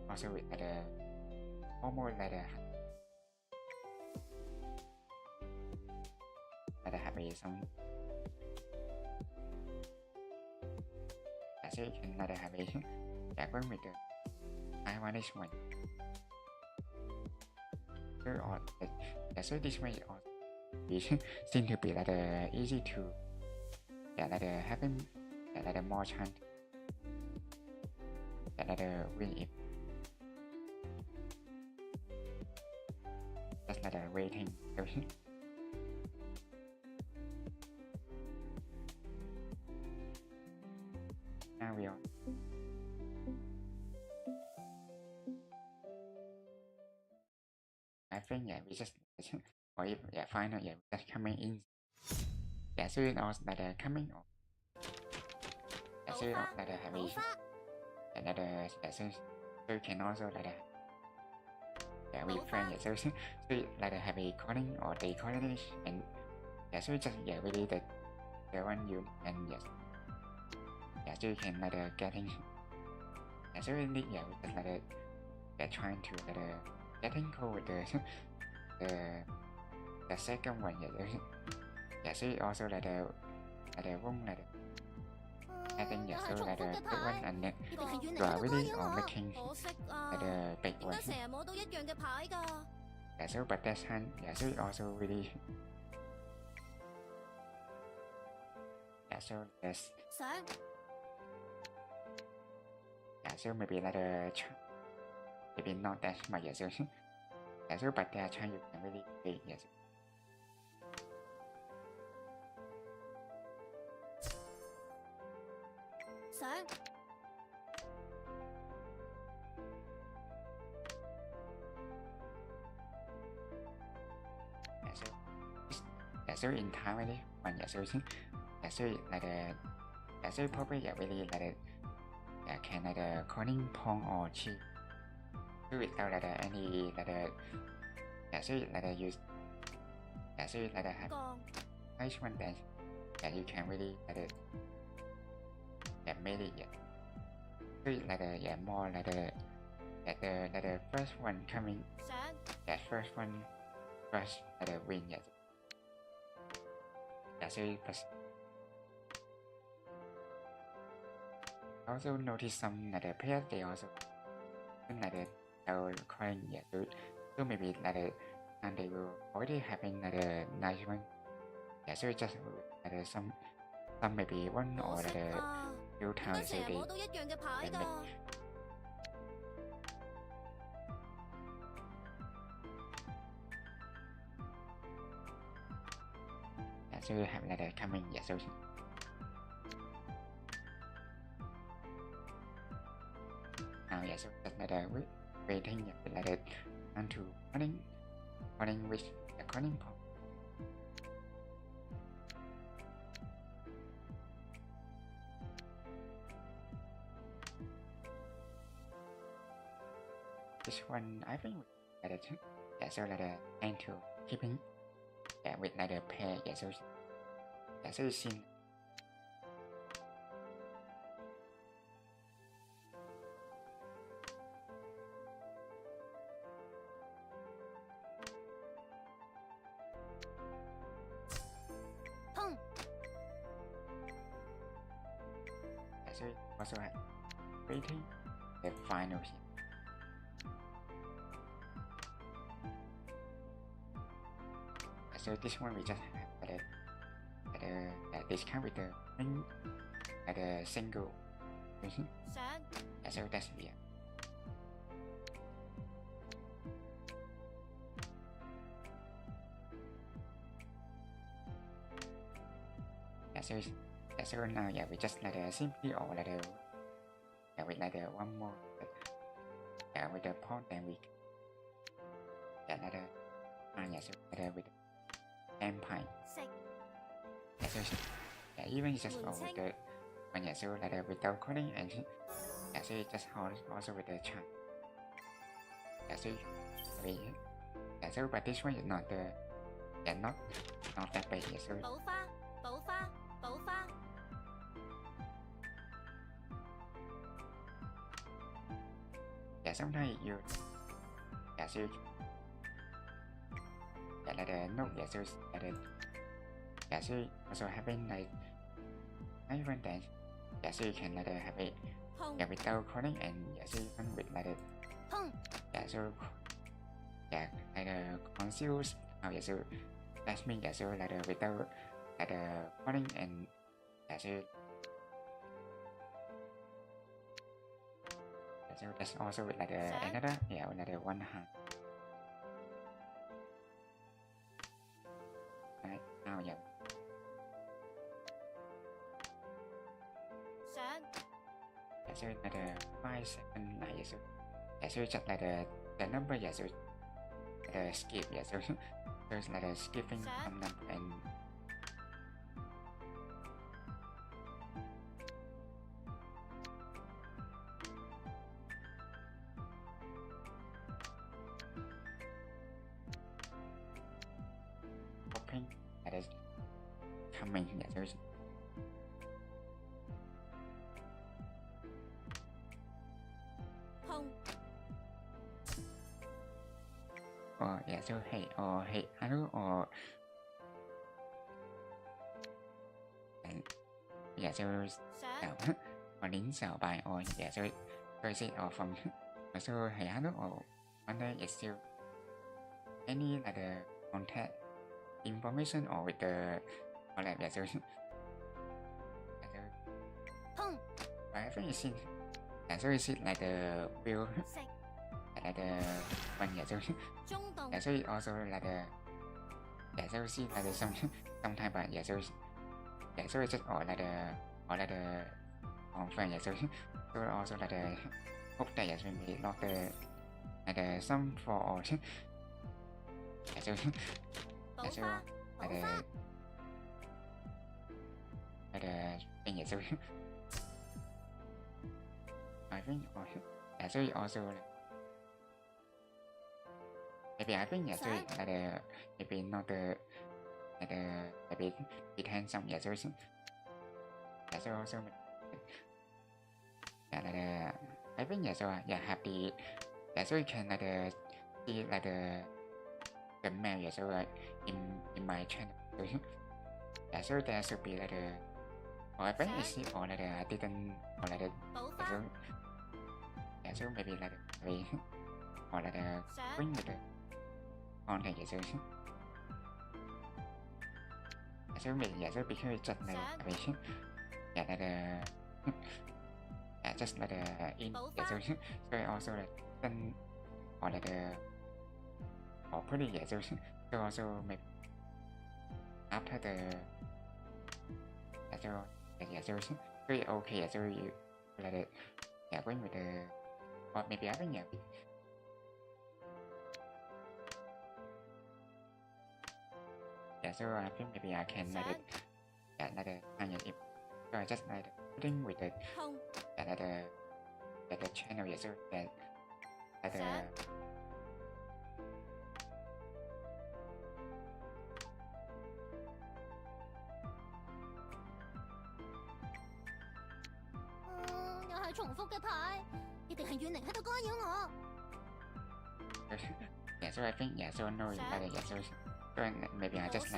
also with almost like have a some so you can like have a going with the Acknowledgement or so this way seem to be like easy to like having like more chance like win it just like waiting now we are I think yeah we just or if yeah final yeah just coming in yeah so it also like coming or yeah so like having like yeah so you can also like yeah we friend yeah so like have a calling or the calling and yeah so just yeah really the one you and yes yeah so you can like getting yeah so really yeah we just like yeah trying to like getting cool with the second one yeah so also like one like I think yeah so like the big one and then you are really or making the big one yeah so but that's hand yeah so also really yeah so that's yeah so maybe like maybe not that much yeah so yeah so but they are trying you can really big yes yeah so in time really one yeah so yeah so like yeah so probably yeah really like yeah can like calling pong or chi do without like any like yeah so like use yeah so like have nice one that yeah you can really like yeah made it yeah so like yeah more like the first one coming that first one first like win yeah yeah so also notice some like players they also like our coin yeah so maybe like and they will already having like a nice one yeah so just like some maybe one or like few times so they make yeah so you have like coming yeah so now yeah so just like waiting yeah like unto running with the calling pong this one I think like yeah so like and to keeping yeah with like a pair yeah so you see so also waiting the final here. So this one we just have the discount with the single. So that's weird. So now we just simply or with one more with the point, then we with empire. Even just with the without coding and so just also with the chart. So but this one is not not that bad. So sometimes you so the note so also having even then so you can have it without coding and so even with so confused so that means so without coding and so that's also with another one hand. Right now so another 5 seconds so just the number so skip so there's skipping some number and hoping that is coming there's or so hey or hey hello or and so or lính xảo bài or so is it or from so hey hello or wonder is still any contact information or with the or so I think it's so is it the will the one so it also so see sometimes but so it's just or the on friend so also hope that maybe not the some for or so thing so I think or so it also maybe I think so maybe not maybe it handsome so also I think so happy so you can see the mail so in my channel so there should be or I think it's or I didn't or so maybe or bring the content so mình so because just just in so also then or or pretty so also maybe after the so very okay so you going with the or maybe I think so I think maybe I can if so I just putting with the channel so that又係重複嘅牌，一定係遠寧喺度干擾我。so I think so no so maybe I just so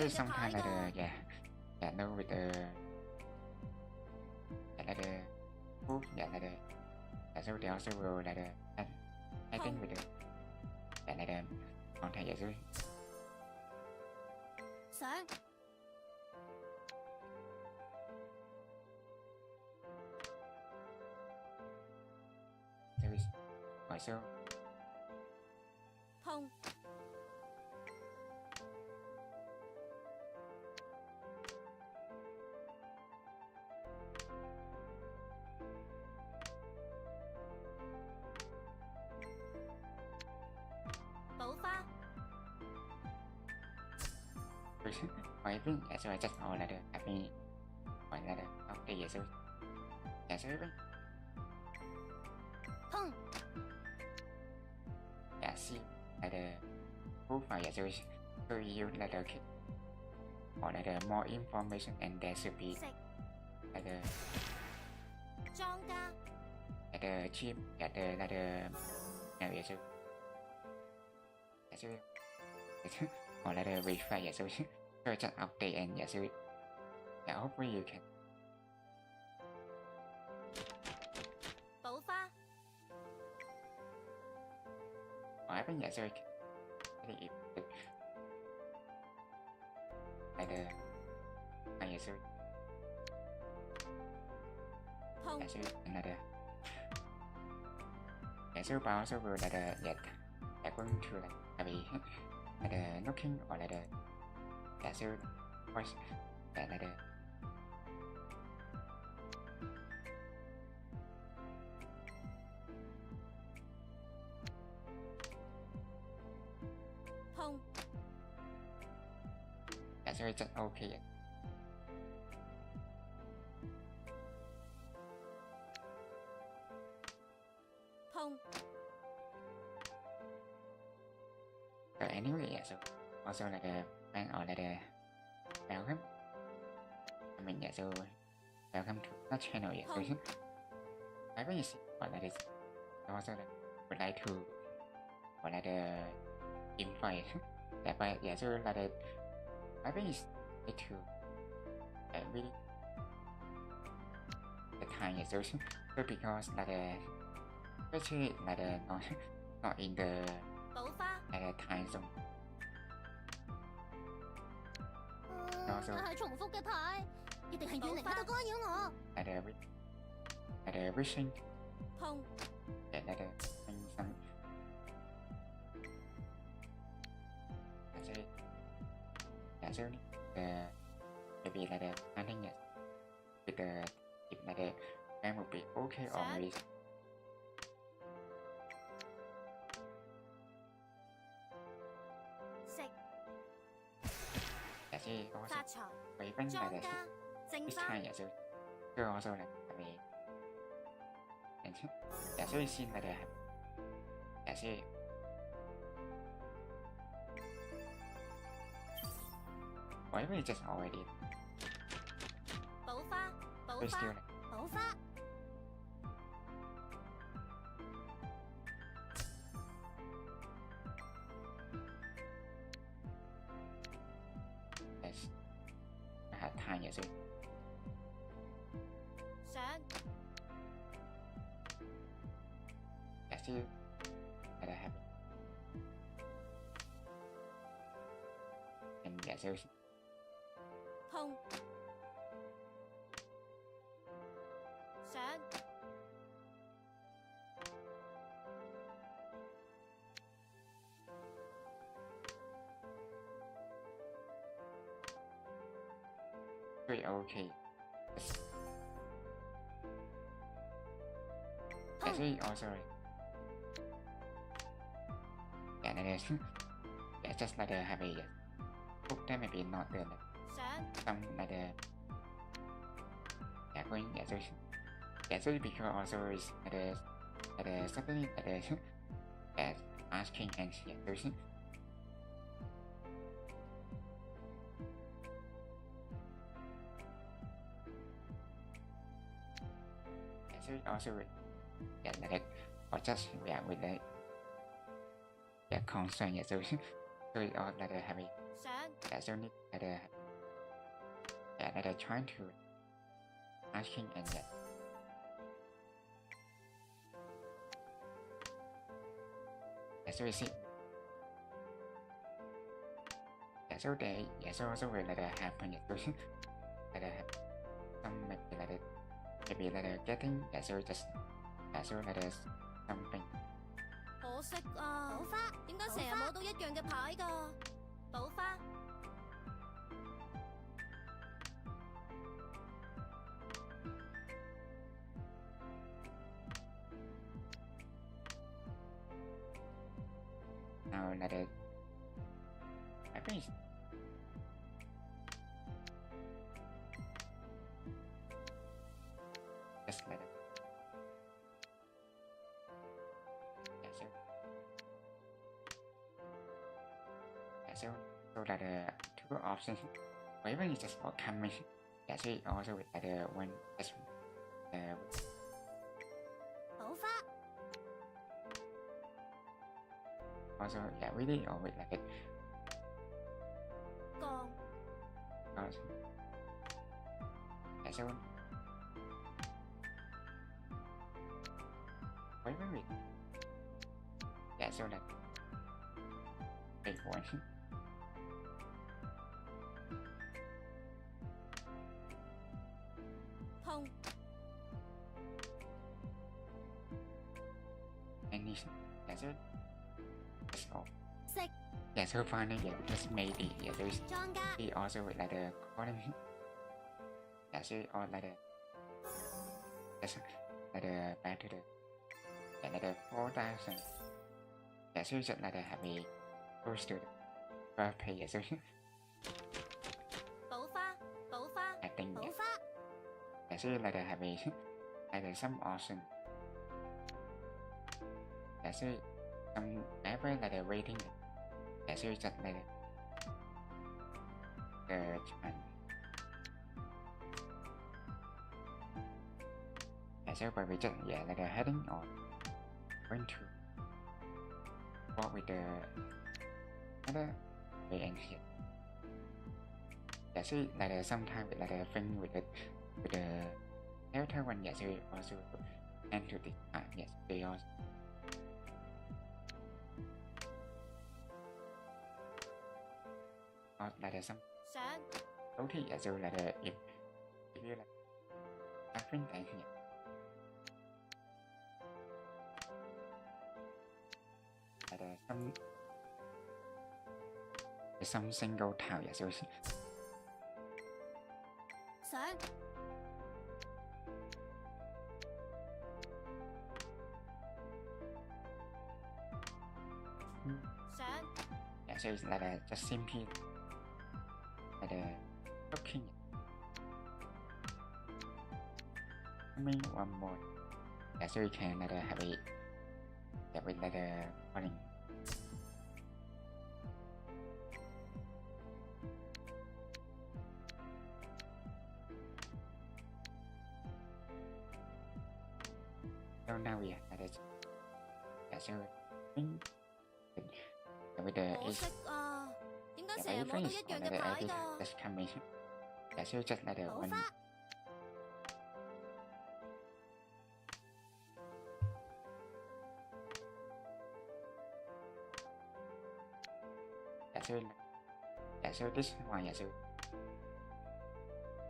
sometimes no with the là the proof là the so they also will là the I think with the là the còn thầy giả sư 想 there is also 碰 爆發 I think giả sư just all là the happy gọi là the okay giả sư với 碰 giả sư là the proof và giả sư so you là the or là the more information and there should be 食 là the 莊家 là the cheap là the nào giả sư or là the verify giả sư so just update and giả sư hopefully you can 爆發 hỏi với giả sư thì là the giả sư 碰 giả sư là the giả sư bao số vừa là the giả quân to là vì là the looking or là the giả sư voice là the 碰 giả sư just okay碰 so anyway giả sư also là the ban or là the welcome mình giả sư welcome to that channel giả sư I really see gọi là the also là would like to gọi là the invite giả sư là the I really need to really the time giả sư so because là the especially là the not in the 爆發 the time zone 係重複嘅牌，一定係遠離喺度干擾我。 là the wishing 碰 là the some giả sư the maybe là the planning it with the if là the plan will be okay or maybe 食 giả sư also 發財 quấy vấn là 莊 the 家正 this 花 time giả sư so also là vì giả sư xin là the giả sư whatever is just already 爆花爆 we still 花爆花 yes had time giả sư 想 giả sư là the happy and giả sư 碰想 very okay giả sư also giả này giả just like the happy book that maybe not the 想 some like the going giả sư because also is like the something like the as asking and giả sư giả sư also giả like or just with the concern giả sư so it all like the happy 想 giả sư need like the trying to asking and giả sử si giả sử để giả sử also will like happen giả sử like some maybe like getting giả sử just giả sử like something 可惜啊，寶花點解成日攞到一樣嘅牌㗎？寶花。now like I think just like giả sử so that two options or even it's just for coming giả sử also with like one just 寶花 also yeah really or with like it 降 also giả sử or even with giả sử like big one 痛 and this giả sử just all 食 giả sử finding it just maybe yeah there's 莊家 he also with like the calling giả sử or like the just like the back to the yeah, like the 4,000 giả sử just like the happy close to the birthday giả sử 寶花寶花 I think 寶 yeah. 花 giả sử like the happy like the some option giả sử some ever like the waiting giả sử just like the chance giả sử bởi vì just yeah like the heading or going to walk with the other way and here giả sử like the sometimes like the thing with the elder one giả sử also and to the yes they also or like the some 想 đôi khi giả sử là the if you like I think that here like the some single tile giả sử 想 想 giả sử là the just simply là the looking I mean one more giả sử can là the happy giả with là the calling so now we are the giả sử with the 可 is 惜啊，點解 giả 成日 với 攞到 face 一 or 樣 là 嘅 the 牌 idea 㗎？ just coming giả sử just là the 寶 one 花 giả sử this one giả sử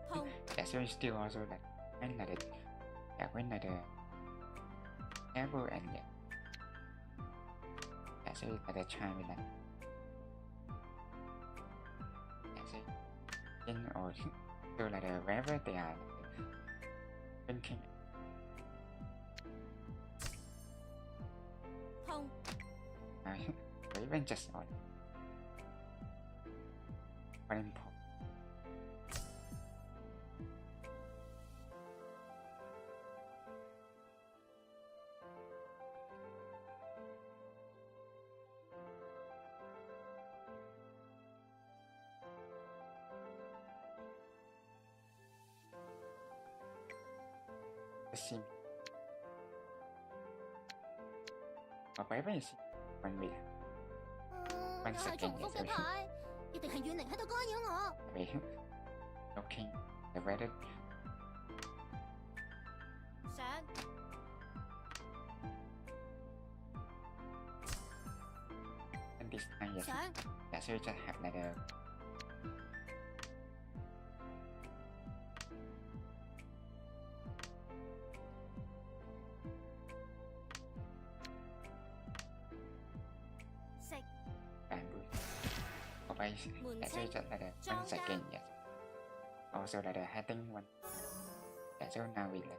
痛 giả sử still also like when là the when là the ever and giả sử là the child with like giả sử in or so là the wherever they are thinking 痛 or even just on one important sim or whatever is one with 又係重複嘅牌，一定係怨靈喺度干擾我。 happy looking the weather 想 this time, yes. 想 Giả sử just have like the 食 bàn vui. By giả sử just like the one second, yes. Also like the heading one. Giả sử now we like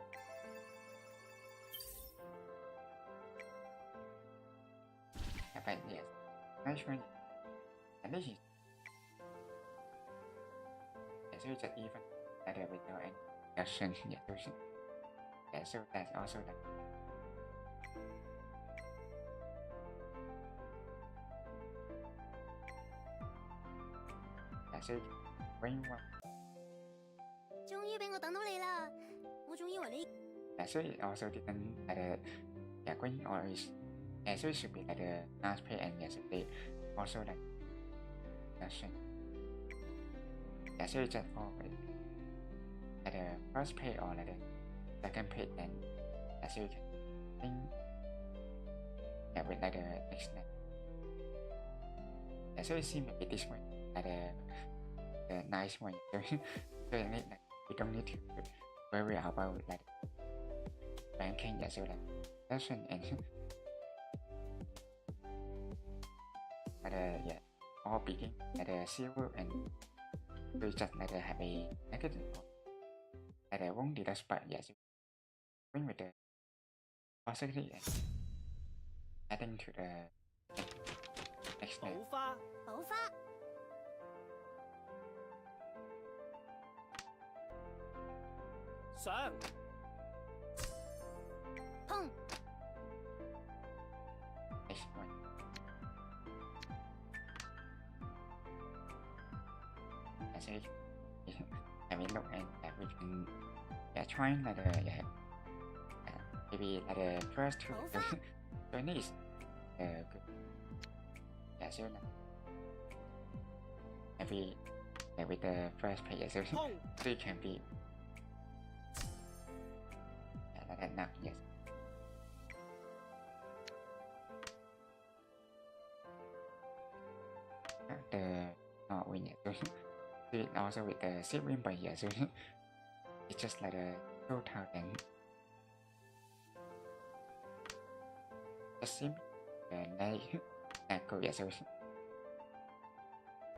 vậy, yes. Nice one. And this is giả sử just even like the without any action, yes. Giả sử that's also like giả sử bring one. 終於俾我等到你啦！我仲以為你 giả sử it also didn't like the bring or is giả sử should be like the last page and giả sử they also like action. Giả sử just always like the first page or like the second page and giả sử can think yeah, with like the next step. Giả sử see maybe this one like the nice one. So you need like we don't need to worry about like ranking giả sử like action and like the yeah all begin like the silver and we just like the have a negative like the won't deduct but giả sử bring with the positivity and adding to the next step. 補花補花上 碰 Next one. I say I mean look and that we can yeah trying like the yeah maybe like the first two journey is good. Yeah, so maybe like with the first page, so it can be like that now, yes. The win, yeah. So it also with the ship win by yeah, so it's just like the total and just sim and like go yeah, so yeah,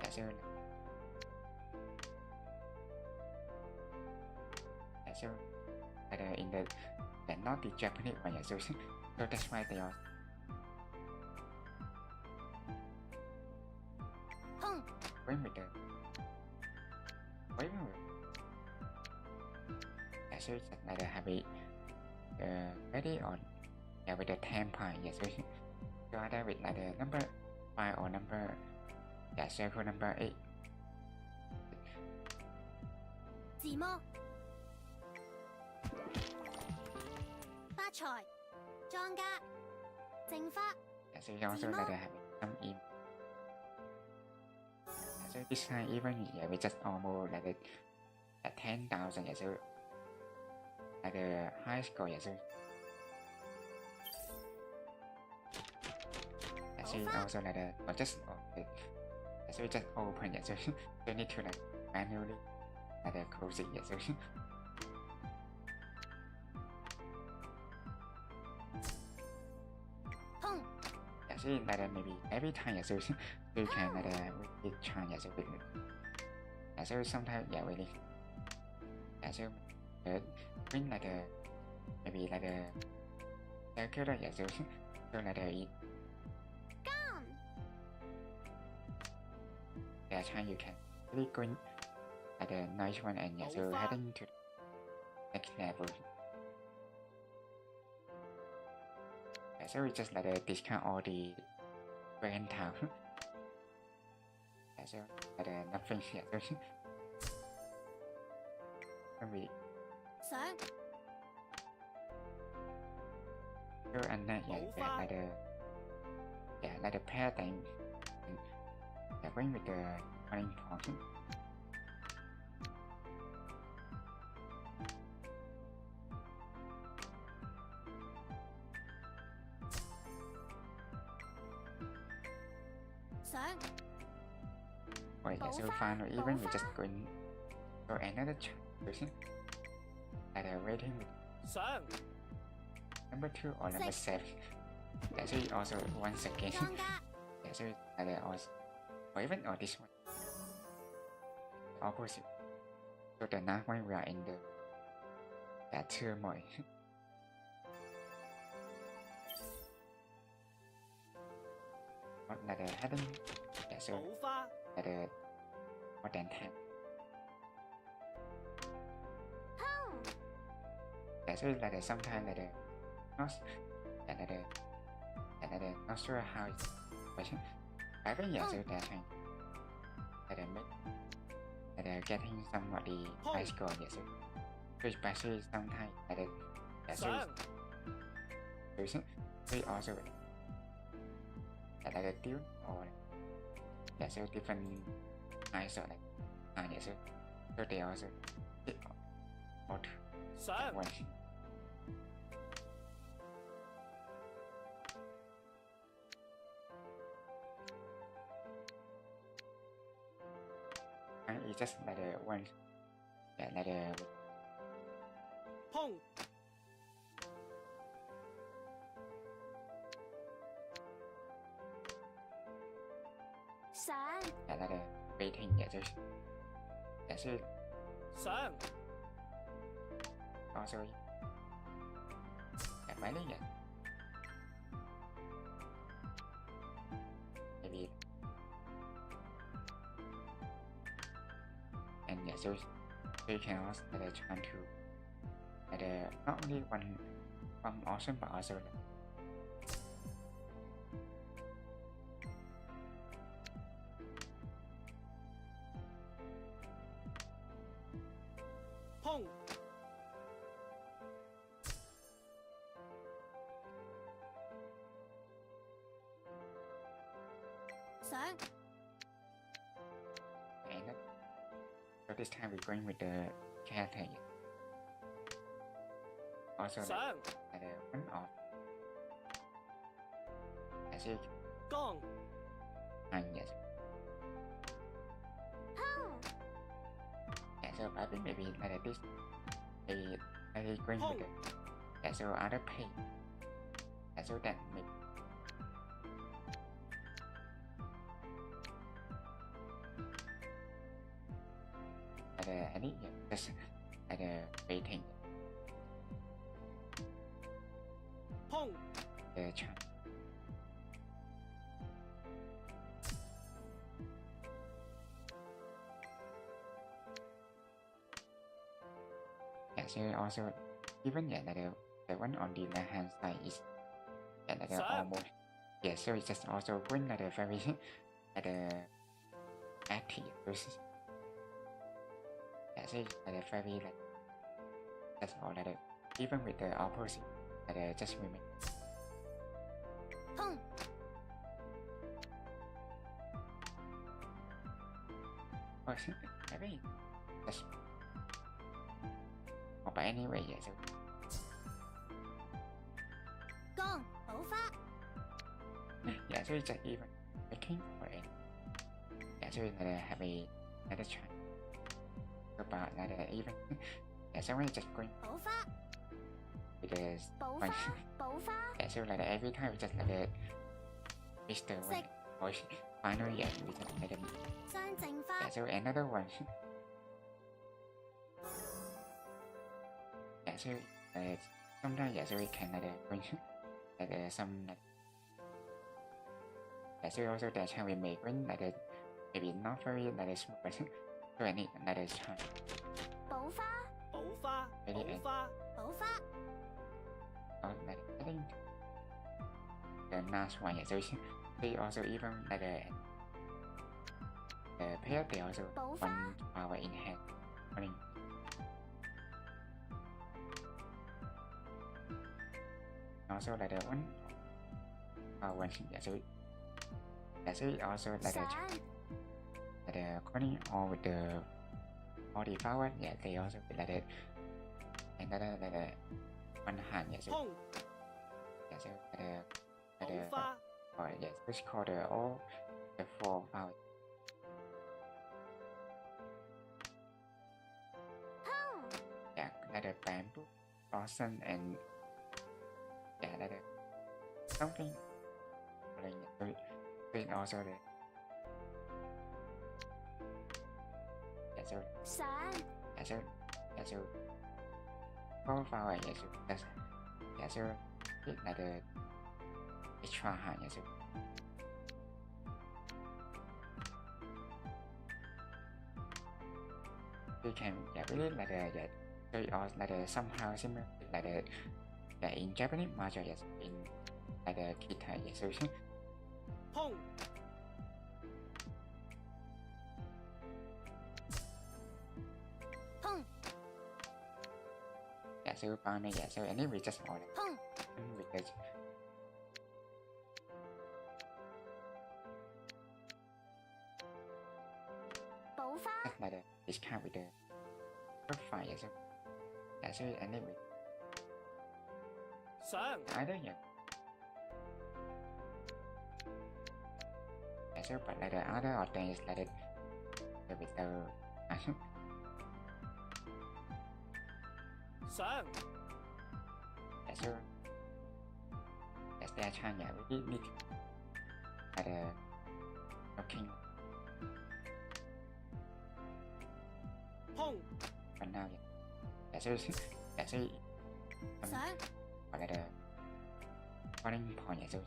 so yeah, so like in the not the Japanese one, yeah, so that's why they are 碰 win with the win with yeah, so it's like the happy ready on yeah with the 10 point, yeah, so either with like the number 5 or number yeah circle number 8. 自摸發財莊家淨花 Yeah, so you also like to have some in. Yeah, so this time even yeah we just almost like at 10,000, yeah, so like the high score, yeah, so yeah, so also like the or just yeah, so just open, yeah, so you need to like manually like the close it, yeah, so yeah, so like maybe every time, yeah, so you can like with try, yeah, so with yeah, so sometimes yeah really yeah, so win like maybe like circular, yeah, so like it yeah time you can really go in like the nice one and yeah, so heading to the next level. Yeah, so we just like discount all the brand town. Yeah, so like nothing here. So when we 想 go and yeah, like the pair thing. Yeah, going with the running portion. or yeah, so fine, or even we just going for another person that are waiting with 上 number 2 or number 7. Yeah, so also once again, 莊家 yeah, so also, or even or this one, opposite. So the now when we are in the turmoil. What là the heading? Yeah, so 補花 là the more than 10. Yeah, so là the sometimes là the not là the not sure how it's question. I think yeah, so they're trying là the make là the getting somebody high score. Yeah, so especially sometimes là the yeah, so also like a tune or yeah, so different kinds of like yeah, so they also or 上 one. And it's just like the one, yeah, like the 碰 上 yeah, like the waiting, yeah, so 上 also yeah, maybe yeah, maybe and yeah, so you can also like try to like not only one awesome but also like, 碰 上 and so this time we're going with the character. Also 上 like one of as you 江 and yes. Yeah, so I think maybe like this they going with the yeah, so other pay. Yeah, so that maybe I think yeah, just waiting 碰 the chance. Yeah, so also even yeah, like the one on the left hand side is yeah, like Sir. almost yeah, so it's just also going like a very like active versus yeah, so it's like a very like that's all like even with the opposite like just remain. 碰 Oh, maybe just oh, but anyway yeah, so 江補花 yeah, so it's just even making for it. Yeah, so it's have another try about even yeah, so it's just going 補花 with the 補 one. 花補花 Yeah, so every time we just Mr. One or finally yeah, we just 雙正花 yeah, so another one. Yeah, so sometimes yeah, so we can bring some yeah, so also that time we make when maybe not very smooth, but so I need another time. 補花 補花 Maybe 補花 補花 Or I think the last one yeah, so they also even the pair they also Both one power in hand. I mean, also the one one yeah, so also sẵn according all with the all the power yeah, they also another one hand yeah, so 碰 yeah, so 補花 or yes, which called all the four power awesome and like something like also the so profile so like the extra high so we can really like or like somehow similar like in Japanese Mahjong in like the guitar so Pong. Pong. so so anyway just order Pong. because like the discount with the profile so anyway 上 I don't know so but like the other order is like the with the 上 so their chance we need like the looking 碰 for now so Sir. like the calling point so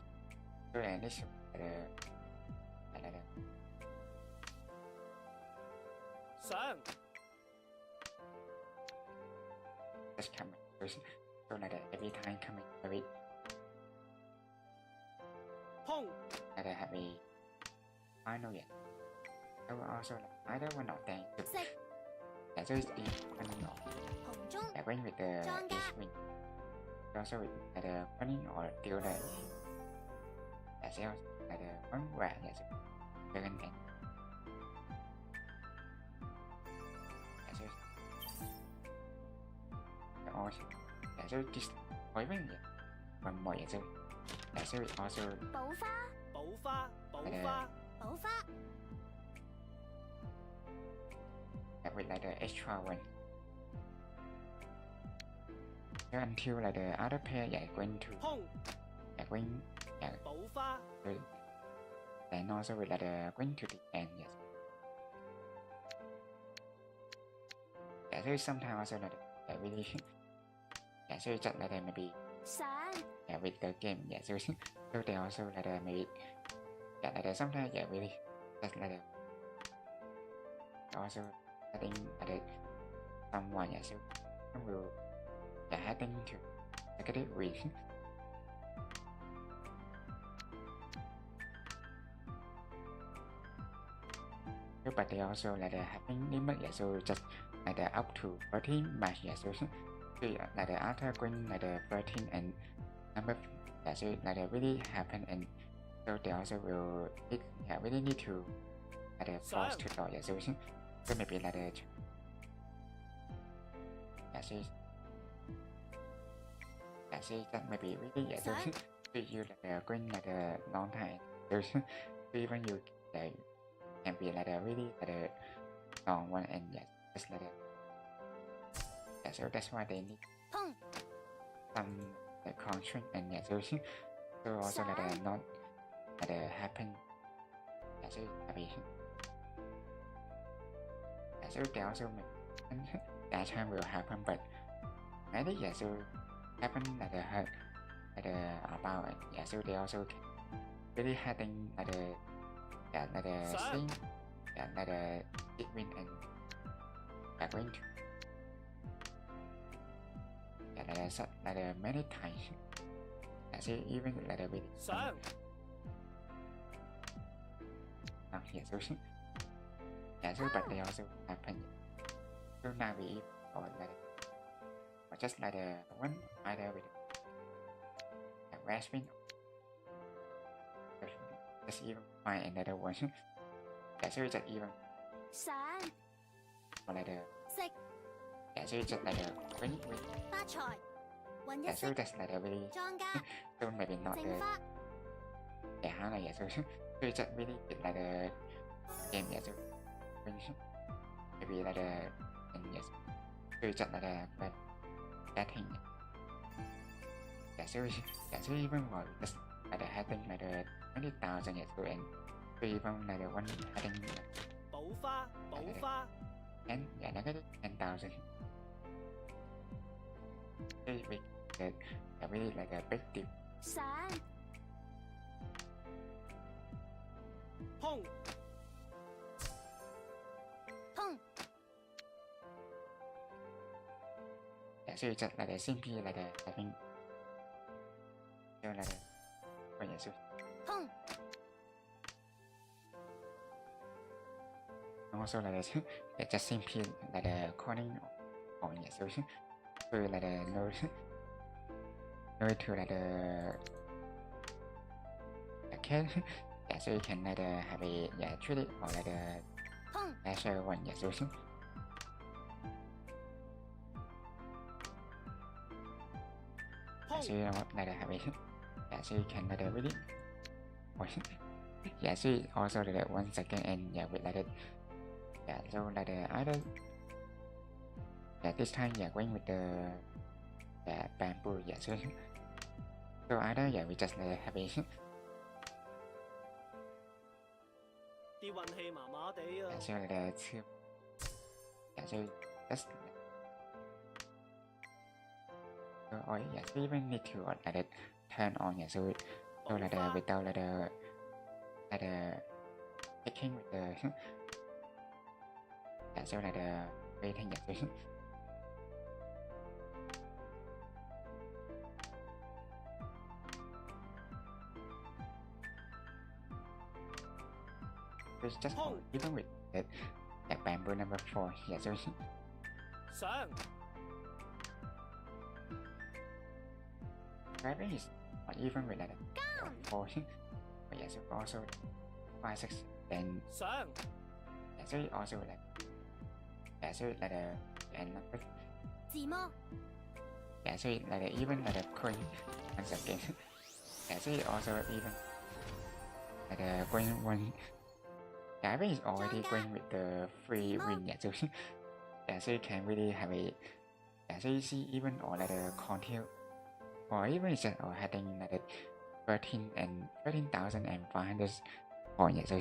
and this like the 上 just come so like every time coming every 碰 like happy final yet so also like either one of them Six. so it's one of 紅中 like when with the Jonga. each win also with like the running or deal the sales like the one where the gun and also so just even one more so also 補花，補花補花補花 with like the extra one so until like the other pair going to 碰 going 補花 and also with like the going to the end so sometimes also like really so it's just like maybe 想 with the game so they also like maybe like sometimes really just like also I think like someone so will having to like it with but they also like having limit so just like up to 13 match so like after going like 13 and number so like really happen and so they also will really need to like force to talk so maybe like so that maybe really so you like going like a long time so even you like can be like really like long one and just like so that's why they need 碰 some like constraint and so also like not like happen so maybe so they also make that time will happen but maybe so happen like about so they also really having like thing like big win and going to like many times so even like with 上 not here so but they also happen so now we or like or just like the one either with west win just even find another one so it's just even 想 or like the 食 so it's just like the win 發財運一 so 色 that's like really 莊家 so maybe not 正 the 花 Hana so it's just really like the game so maybe like the and so it's just like the bad thing yeah, so even for just like the heading like the 20,000 yeah, so and so even like the one heading 補花補花 and yeah, negative 10,000. So we the really like a big deal. 想 碰 碰 Yeah, so just like the simply like the having so like the oh yeah, so 碰 also like the yeah, just simply like the calling on yeah, so like the no to like the okay yeah, so you can like the have a yeah treat it or like the 碰 dasher one yeah, so yeah, so you know what like the have a yeah, so you can like the really yeah, so also like the 1 second and yeah with like the yeah, so like the either yeah this time yeah going with the yeah bamboo yeah, so either yeah we just like have a 啲運氣麻麻地啊 yeah, so like the two yeah, so just so or yeah, so even need to like the turn on yeah, so like the without like the taking with the yeah, so like the waiting yeah, so it's just even with the yeah, bamboo number 4 yeah, so 上 driving is not even with like the 4 but yeah, so also 5 6 then 上 yeah, so also like yeah, so like the and number 自摸 yeah, so like the, even like the coin once again yeah, so also even like the going one yeah, I think it's already going with the free win yeah, so yeah, so you can really have a yeah, so you see even or like the content or even it's just or heading like the 13,500 points yeah,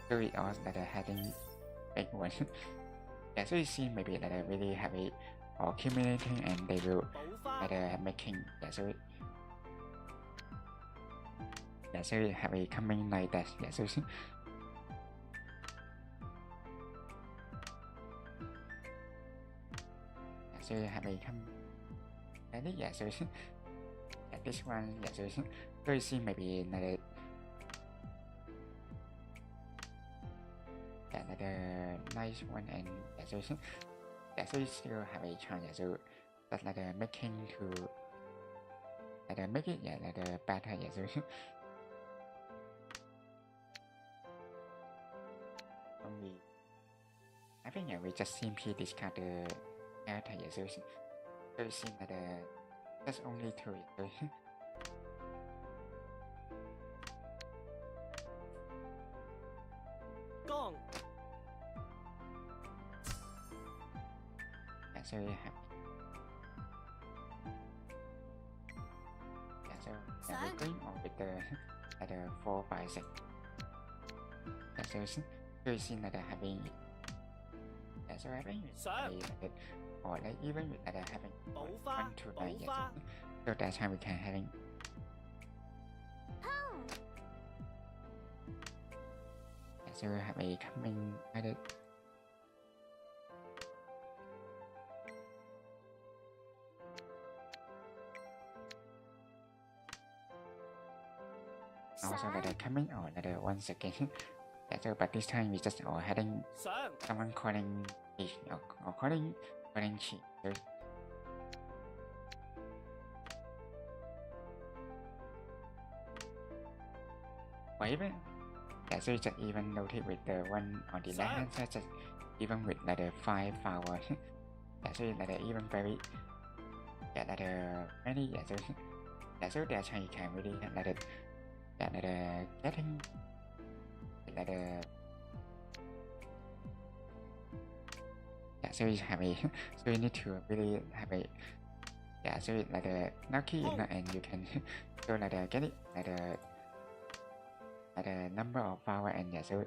so it also like the heading big one yeah, so you see maybe like they really have it or accumulating and they will 補花 like making yeah, so yeah, so you have it coming like that yeah, so yeah, so you have it come like this yeah, so yeah, this one yeah, so you see maybe like yeah, like the nice one and yeah, so you still have a chance yeah, so that's like the making to like the make it yeah, like the better yeah, so only I think yeah, we just simply discard the character yeah, so you see like the that's only two yeah, so 江 yeah, so you have yeah, so yeah, we're going on with the like the 4 5 6 yeah, so you see like the having yeah, so having Sir. like the, or like even with like the having 補花 1 to 9 補 yeah, 花 so that's how we can having 碰 yeah, so we have a coming either also like the coming or like the 1 second yeah, so but this time we just are heading 上 someone calling each or calling she so or even yeah, so you just even notice with the one on the left hand side just even with like the 5 flower yeah, so like the even very yeah, like the many yeah, so that's how you can really like the yeah, like the getting like the yeah, so you have a so you need to really have a yeah, so like the lucky and you can so like the get it like the number of power and yeah, so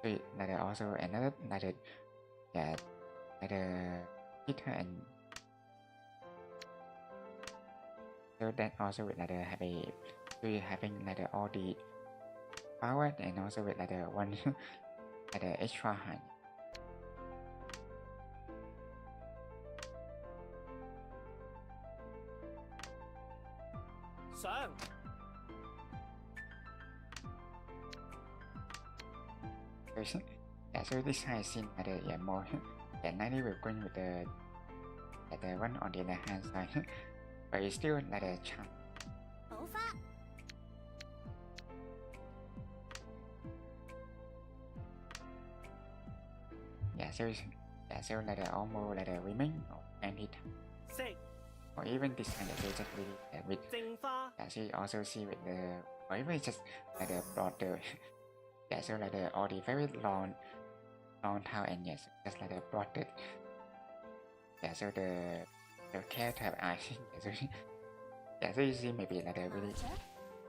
like the also another like the yeah like the hitter and so that also with like the happy so you having like the all the power and also with like the one like the extra hand. So, yeah, so this side scene like the yeah more yeah 90 will going with the like the one on the left hand side but it's still like the charm. 好花， Yeah, so like the almost like the remain of any time 色 or even this kind of just really with 正花 yeah, so you also see with the or even just like the broader yeah, so like the all the very long tail and yes, just like the broader yeah, so the character of eyes yeah, so yeah, so you see maybe like the really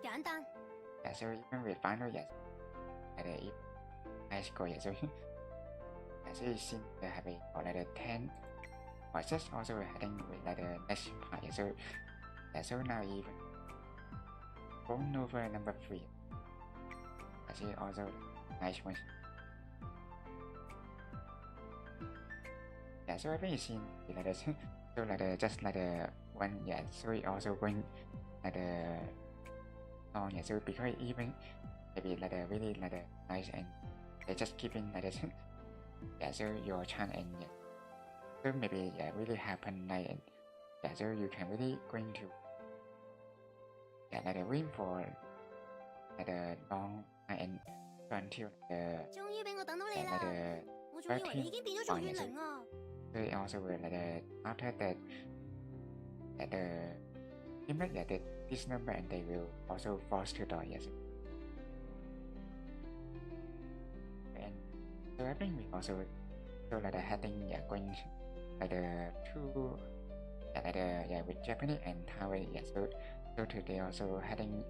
簡單， yeah, so even with final yes, like the high score yeah, so yeah, so you see the happy or like the 10 or just also heading with like the next part yeah, so yeah, so now even going over number 3 actually also nice one. Yeah, so everything is seen like this. So like the just like the one yeah, so it also going like the song yeah, so because even maybe like the really like the nice and they just keeping like this yeah, so your chance and yeah, so maybe yeah really happen like and yeah, so you can really going to yeah like the win for like the long and until the 終於俾我等到你 yeah, 啦 like！the 我仲以為你已經變咗做怨靈啊！ so it also will like the after that at the limit that this number and they will also force to die yes. And so I think we also so like the heading yeah going like the two yeah, like the yeah with Japanese and Taiwan yeah, so today also heading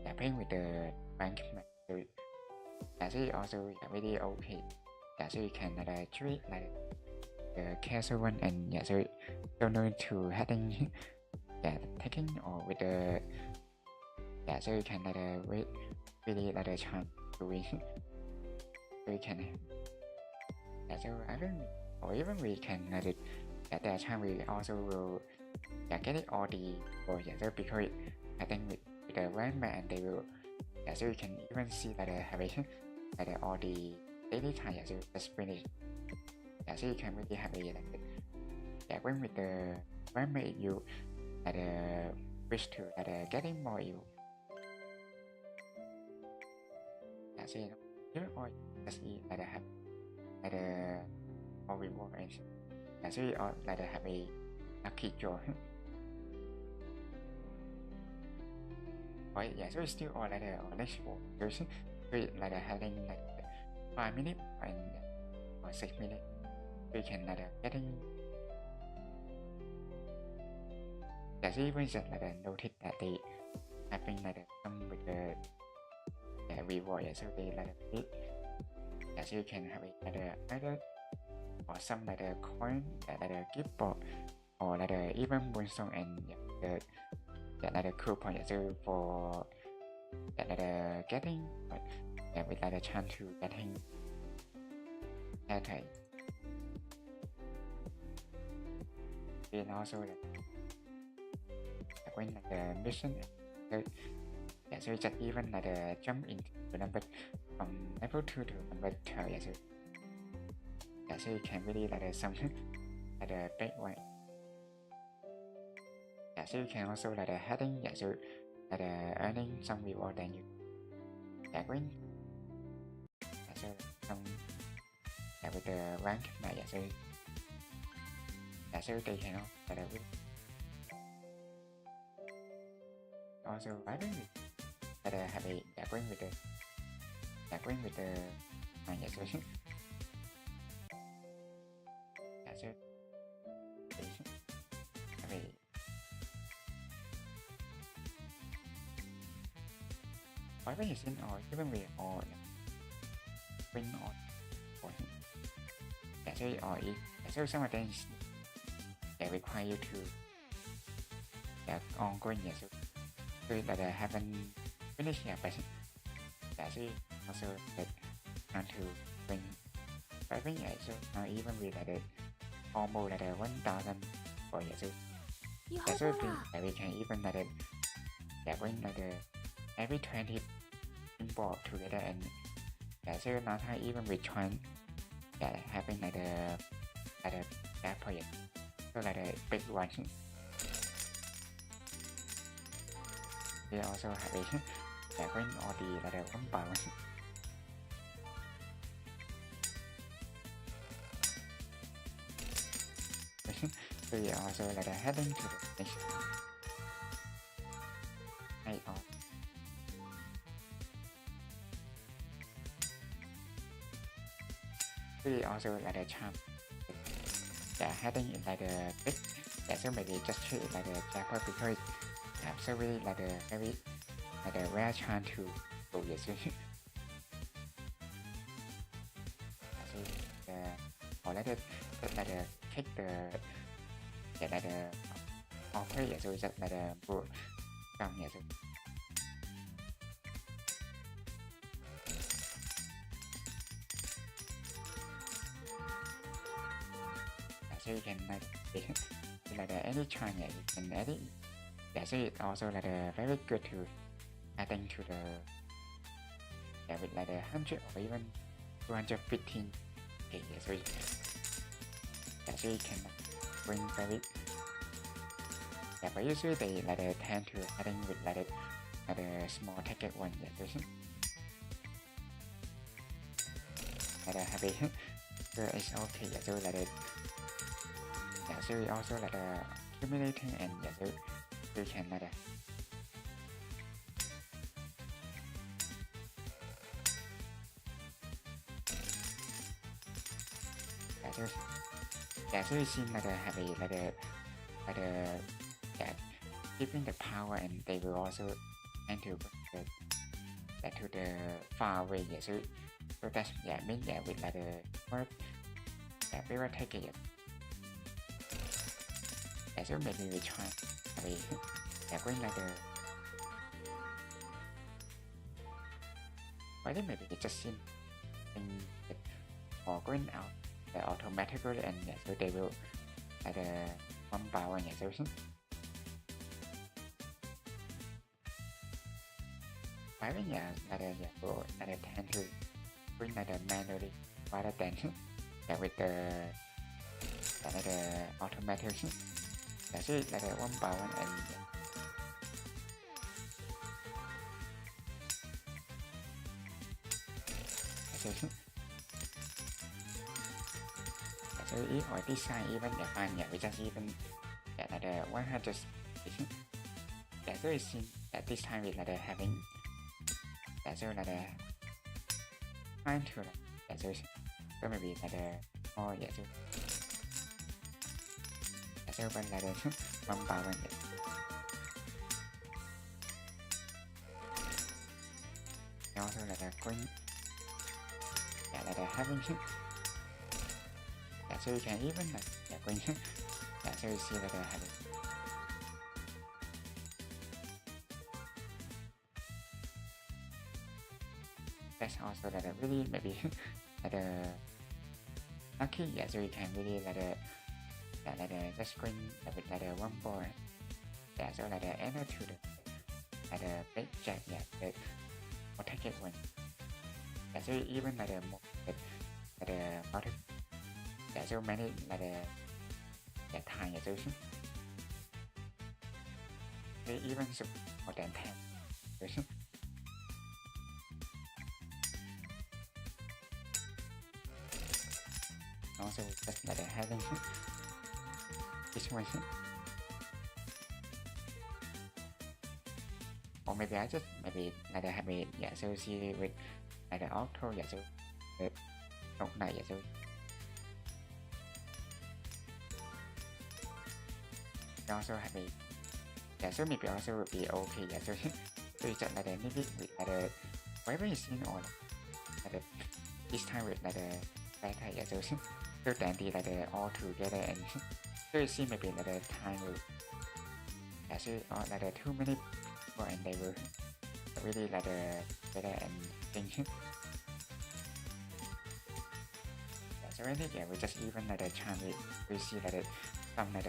yeah playing with the rank so yeah, so it also yeah, really okay yeah, so you can like treat like the castle one and yeah, so don't know to heading yeah taking or with the yeah, so you can like wait really like a chance to win so you can yeah, so I think or even we can like at that time we also will yeah, get it all the or yeah, so because I think with the grandma they will yeah, so you can even see that having like all the daily time yeah, so just finish yeah, so you can really have a like yeah when with the grandma you like wish to like getting more you yeah, so you know here or just like have like more reward and yeah, so you all like have a lucky draw right yeah, so it's still all like or next one so like having like 5 minutes and or 6 minutes we can like getting yeah, so even just like notice that they having like some with the yeah, reward yeah, so they like yeah, so you can have it like either or some like a coin like a gift box or like even moonstone and yeah, the yeah, like a coupon yeah, so for yeah, like getting but yeah, with like a chance to getting airtime and also like when like the mission so, yeah, so just even like jump into the number from level 2 to number 12 yeah, so yeah, so you can really like some like a big one yeah, so you can also like heading yeah, so like earning some reward then you yeah going yeah, so some yeah, with the rank này yeah, so yeah, so they can like with also I think like have a yeah going with the yeah, so yeah, so have a However, you see, or even we or win or yeah, so or if so some of them they require you to ongoing yeah, so that I haven't finished yet, but yeah, so also that want to win. But I think yeah, so now even with like almost like 1,000 for yeah, so 要 yeah, 開 so 波啦！ yeah, we can even like yeah, win like every 20 import together and yeah, so now even we try yeah, having like that project, so like a big one. We also have a yeah, win all the like 1 by 1. So we also like heading to the next. I on. We also like a charm. Yeah, heading in like a big. Yeah, so maybe just treat it like a jackpot because yeah, so really like a very like a rare chance to go yes. So or like take the yeah like offer yeah, so just like a book come yeah, so so you can like any chance yeah, you can edit. Yeah, so it's also like very good to adding to the yeah with like 100 or even 215 okay, yeah, so you can bring very yeah, but usually they like tend to adding with like a small ticket one yeah, so like happy so it's okay yeah, so like yeah, so we also like accumulating and yeah, so you can like yeah, so you see like have a yeah, keeping the power and they will also tend to bring the to the far away yeah, so that's yeah mean yeah with like first yeah we will take it yeah, so maybe we try yeah going like why then maybe it's just in or going out automatically and yeah, so they will like one by one yeah, so I think yeah yeah will tend to bring manually rather than yeah with the automatic yeah, so one by one and so if or this time even yeah fine yeah we just even yeah 100 yeah, so it seems that this time we having yeah, so trying to yeah, so maybe more yeah, so yeah, so when one by one yeah, also going yeah having yeah, so you can even yeah going yeah, so you see having that's also really maybe lucky yeah, so you can really just going with one ball yeah, so enter to the big jack yeah the protected one yeah, so even more bottom yeah, so many yeah time yeah, so they even more than 10 so, also just having this one or maybe I just maybe have it yeah, so see with auto yeah, so lúc này yeah, so also have it yeah, so maybe also will be okay yeah, so so it's like maybe with like very scene or like this time with like bad yeah so then the like all together and so you see maybe like time will actually or like too many people and they will really like better and things. So I think yeah, we just even like chance we see like some like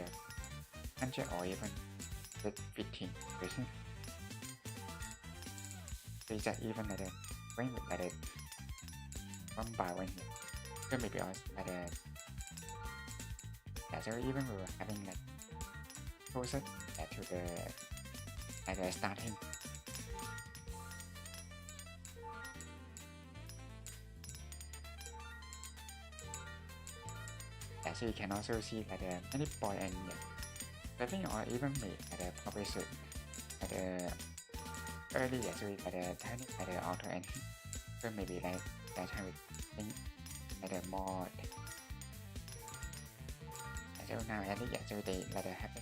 100 or even 15 percent. So it's just even like when like one by one here. So maybe also like yeah, so even we were having like closer to the like starting. So you can also see like many boy and living or even me like probably should like early so like tiny like auto and so maybe like that time we think like more so now at least so they like have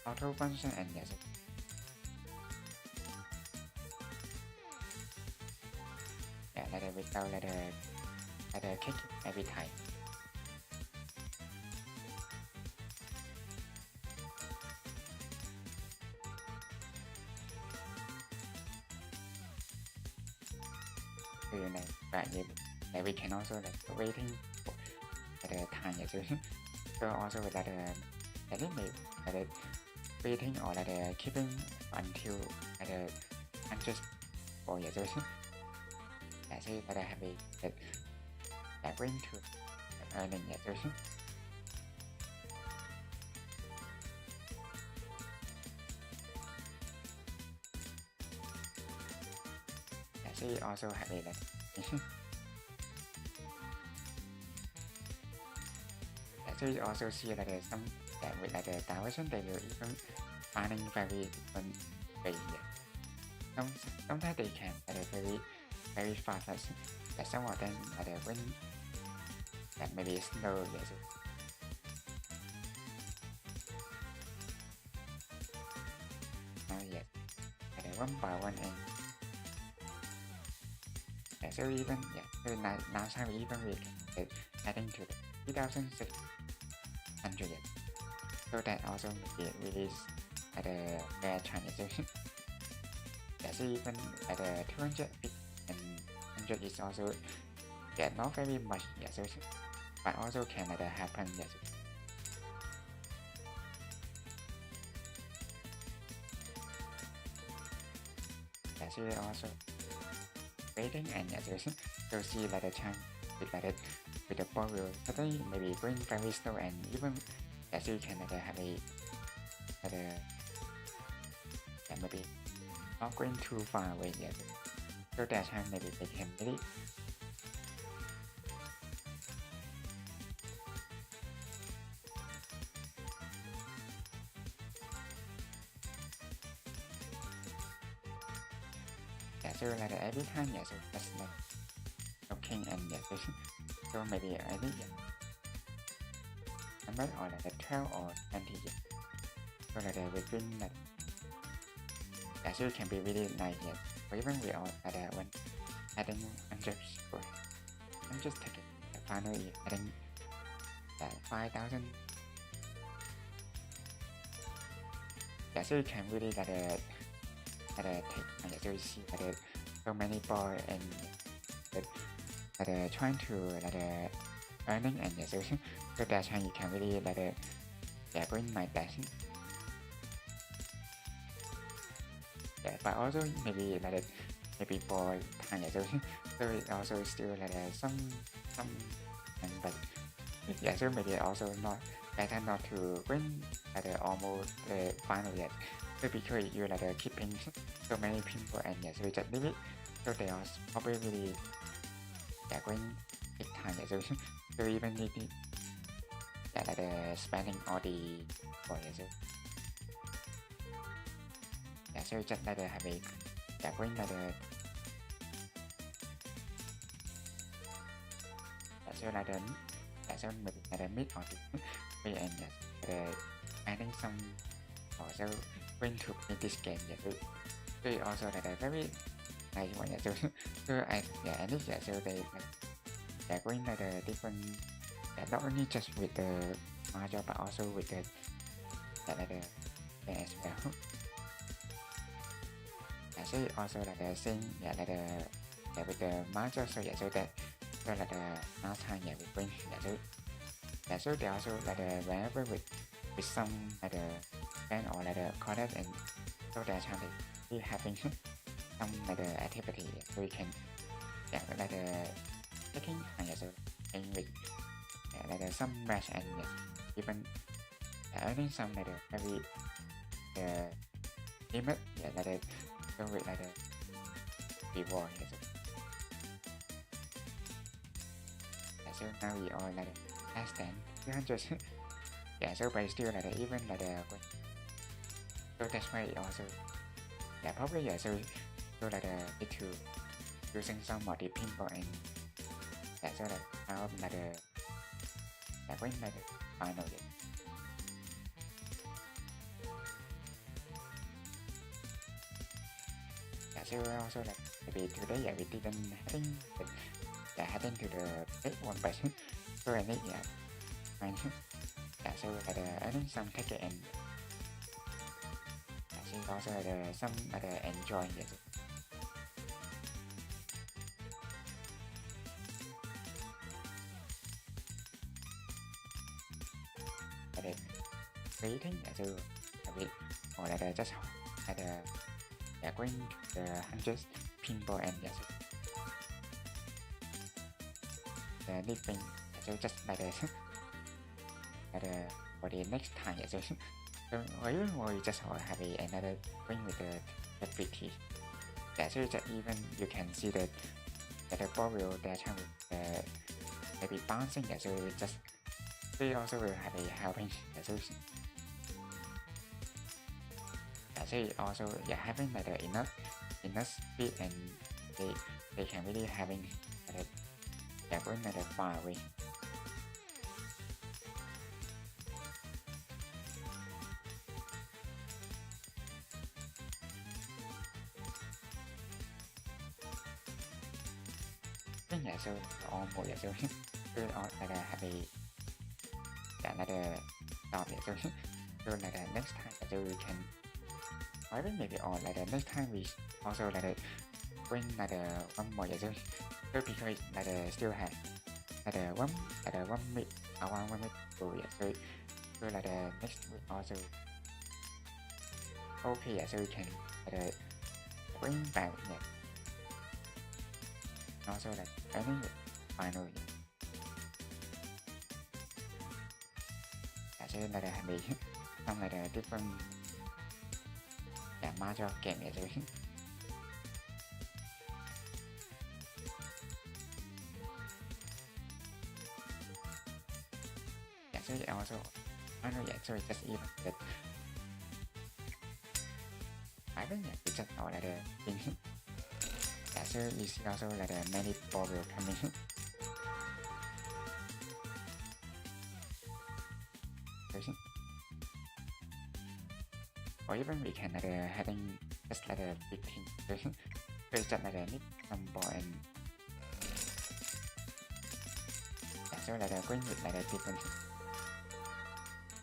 auto function and yes yeah like without like kick every time. Like we can also like waiting for the time so also with like limit like waiting or like keeping until like unjust for yeah so yeah so like have a like bring to earning yeah so yeah so you also have a like so you also see like some with like diversion they will even finding very different way here. Sometimes they can like very fast like some of them like when like maybe slow yes. Yes like one by one and yeah, so even yeah so now time even we can adding to the 2006 100 so that also maybe release at a rare transition. That's even at a 200 and 100 is also yeah not very much yes but also can happen yes. That's also waiting and yes so see like the chance with like with the ball will suddenly maybe going very slow and even as you can have a maybe not going too far away yet so that time maybe they can really yeah so like every time yeah so that's like okay and yeah so maybe I think yeah number or like 12 or 20 yeah so like within like yeah so it can be really nice yeah or even we all when adding 100 score I'm just taking the final year adding 5,000 yeah so you can really take yeah so you see so many boy and trying to earning and yeah so that time you can really yeah going my best yeah but also maybe maybe for time yeah so it also still some and but yeah so maybe also not better not to win almost final yet so because you keeping so many people and yeah so just leave it so they are probably really yeah going big time yeah so even need yeah spending all the for yeah so yeah so just have a yeah going yeah so yeah so maybe mid or the and yeah adding some also going to play this game yeah So also like a very nice one. Yeah, so I yeah and this yeah so they're going like the different not only just with the Mahjong but also with the like the as well. I say also like the same yeah like the yeah, with the Mahjong so yeah so that so like the last time yeah we bring yeah so they also like the whenever with some like the band or like the college and so they're trying to be having some like the activity so we can yeah like the taking and yeah so playing with yeah, like the some match and yeah, even earning some like the very limit yeah like the so with like the reward yeah so now we all like less than 200 yeah so but still like even like so that's why also yeah probably yeah so like need to using some more deep pinball and yeah so like now like yeah going like final yeah. Yeah so also like maybe today yeah we didn't having yeah heading to the big one but so I need yeah fine yeah so like earning some ticket and yeah, so also like some like enjoy yeah so, like creating yeah so a bit or like just like yeah going to the hundreds pinball and yeah so the living yeah, so just like for the next time yeah so or even more you just have another thing with the VT yeah so that even you can see that the ball will that time with maybe bouncing yeah so just they also will have a helping yeah so yeah so also yeah having like enough speed and they can really having like yeah going like far away. Yeah so all more yeah so all like have a yeah like stop yeah so like next time so we can or even maybe or like next time we also like bring like one more yeah so because like still have like one minute around 1 minute to yeah so like next week also okay yeah so we can like bring back yeah also like earning it finally yeah so like have a some like different yeah Mahjong game yeah so yeah so also finally yeah so just even that I think yeah it's just all like thing yeah so you see also like many people will come in or even we can like having just like 15 so it's just like need some ball and yeah, so like going with like different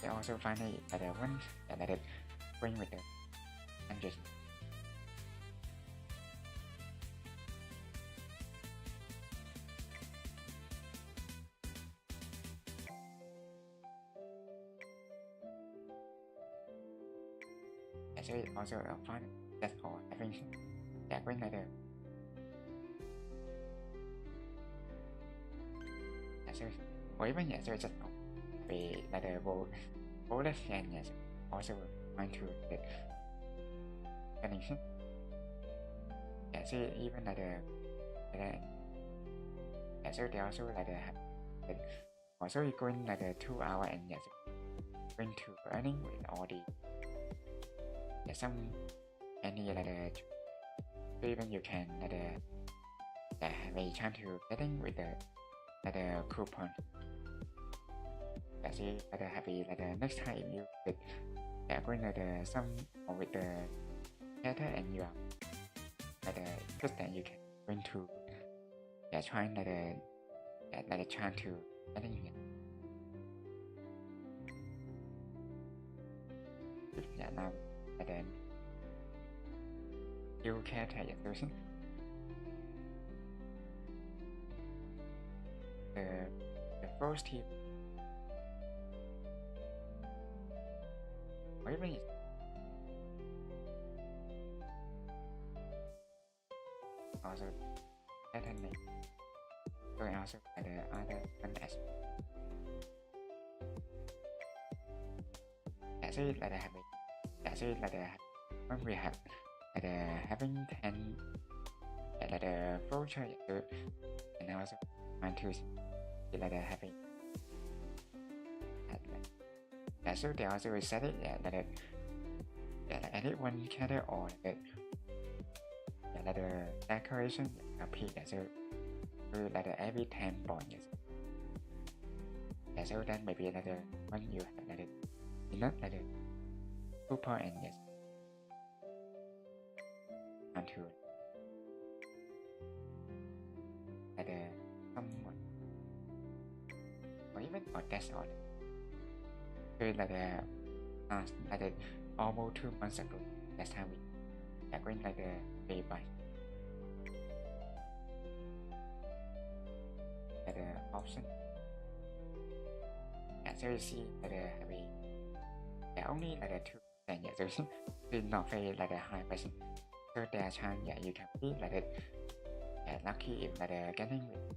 they also finally like one like going with the 100 yeah, so it also fun that's all having yeah going like yeah, so or even yeah so just be like bonus and yes also want to get connection yeah so even like yeah so they also like have also going like 2 hour and yes going to earning with all the yeah, some any like so even you can like have a chance to getting with the coupon yeah so like have a like next time you with yeah going like some or with the character and you are like interested, you can go into trying trying to getting it. Now new character introduction. The first team or even also character name. So also the other one as that's it like having that's it like when we have like having 10 like the future and also want to like having yeah, so they also set it like edit one character or like the decoration appear so like every 10 points so then maybe like when you have like enough like 2 points yes until like someone or even or that's all so like almost 2 months ago that's how we are going like pay by the option so you see having only like 2% so it's not very like a high percent so there are chance you can be like lucky if like getting with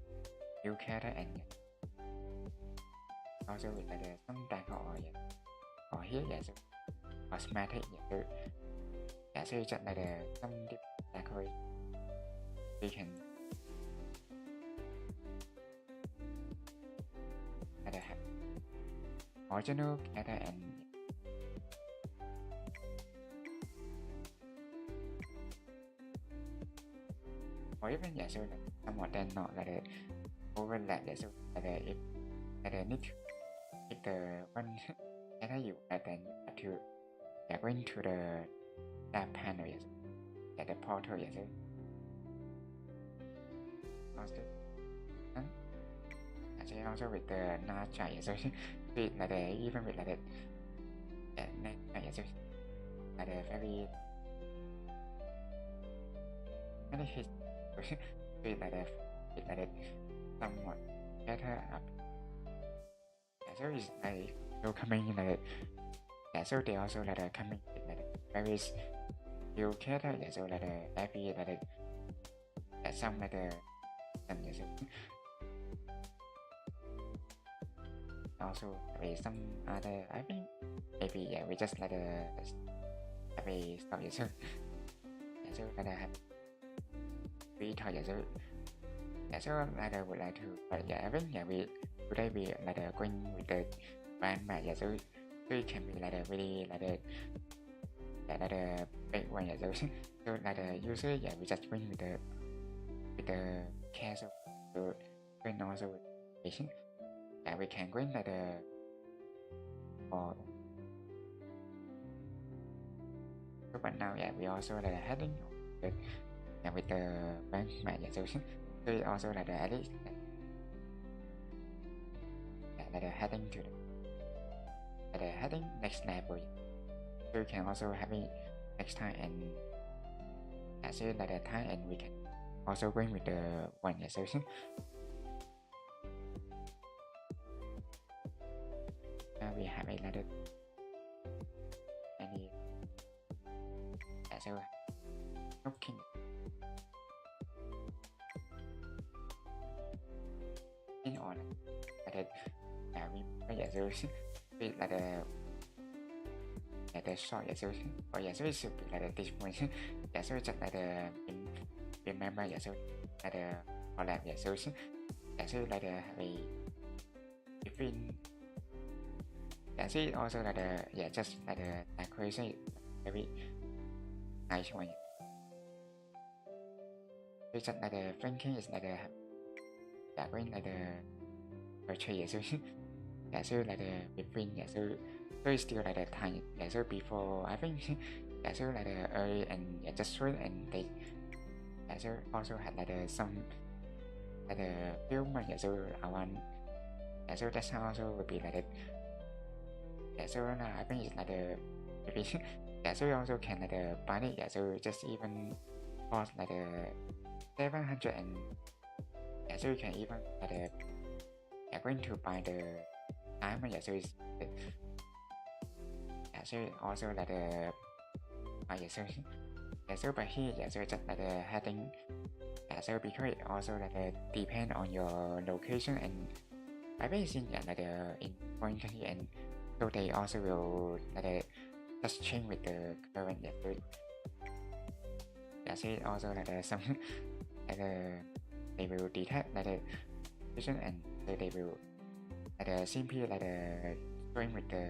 new character and also with like some deco or here so cosmetic so so you just like some decoration you can have original character and or even so some of them not like overlap so if need to pick the one character you then you have to going to the tab panel the portal also also with the nature so like even with like nature so like very hit like somewhat better up so it's like so coming like so they also like coming like various new character so like every like some like and also some other I think maybe we just like maybe stop so like have we talk so like would like to but I think we today we like going with the brand so it can be like really like the big one so like the user we just going with the care so going also with patient we can go in like or so but now we also like heading with the bank solution so also like at least like heading to the heading next level so you can also have it next time and so like the time and we can also going with the one solution we have another any so looking in on like we so like the short so or so it should be like this point so just like remember so like the collab so so like we between so also like just like the decoration very nice one so just like the flanking is like going like the portrait so so like the between so it's still like the time so before I think giả sử là the early and just right and they giả sử also had like the some like the film giả sử around giả sử that's how also would be like the giả sử là I think it's like the maybe giả sử also can like the buy it giả sử just even cost like the 700 and giả sử you can even like the you're going to buy the time giả sử giả sử also like the giả sử by here giả sử just like the heading giả sử because it also like the depend on your location and I basically like the in foreign country and so they also will like the just change with the current giả sử also like the some like the they will detect like the vision and they will like the simply like the going with the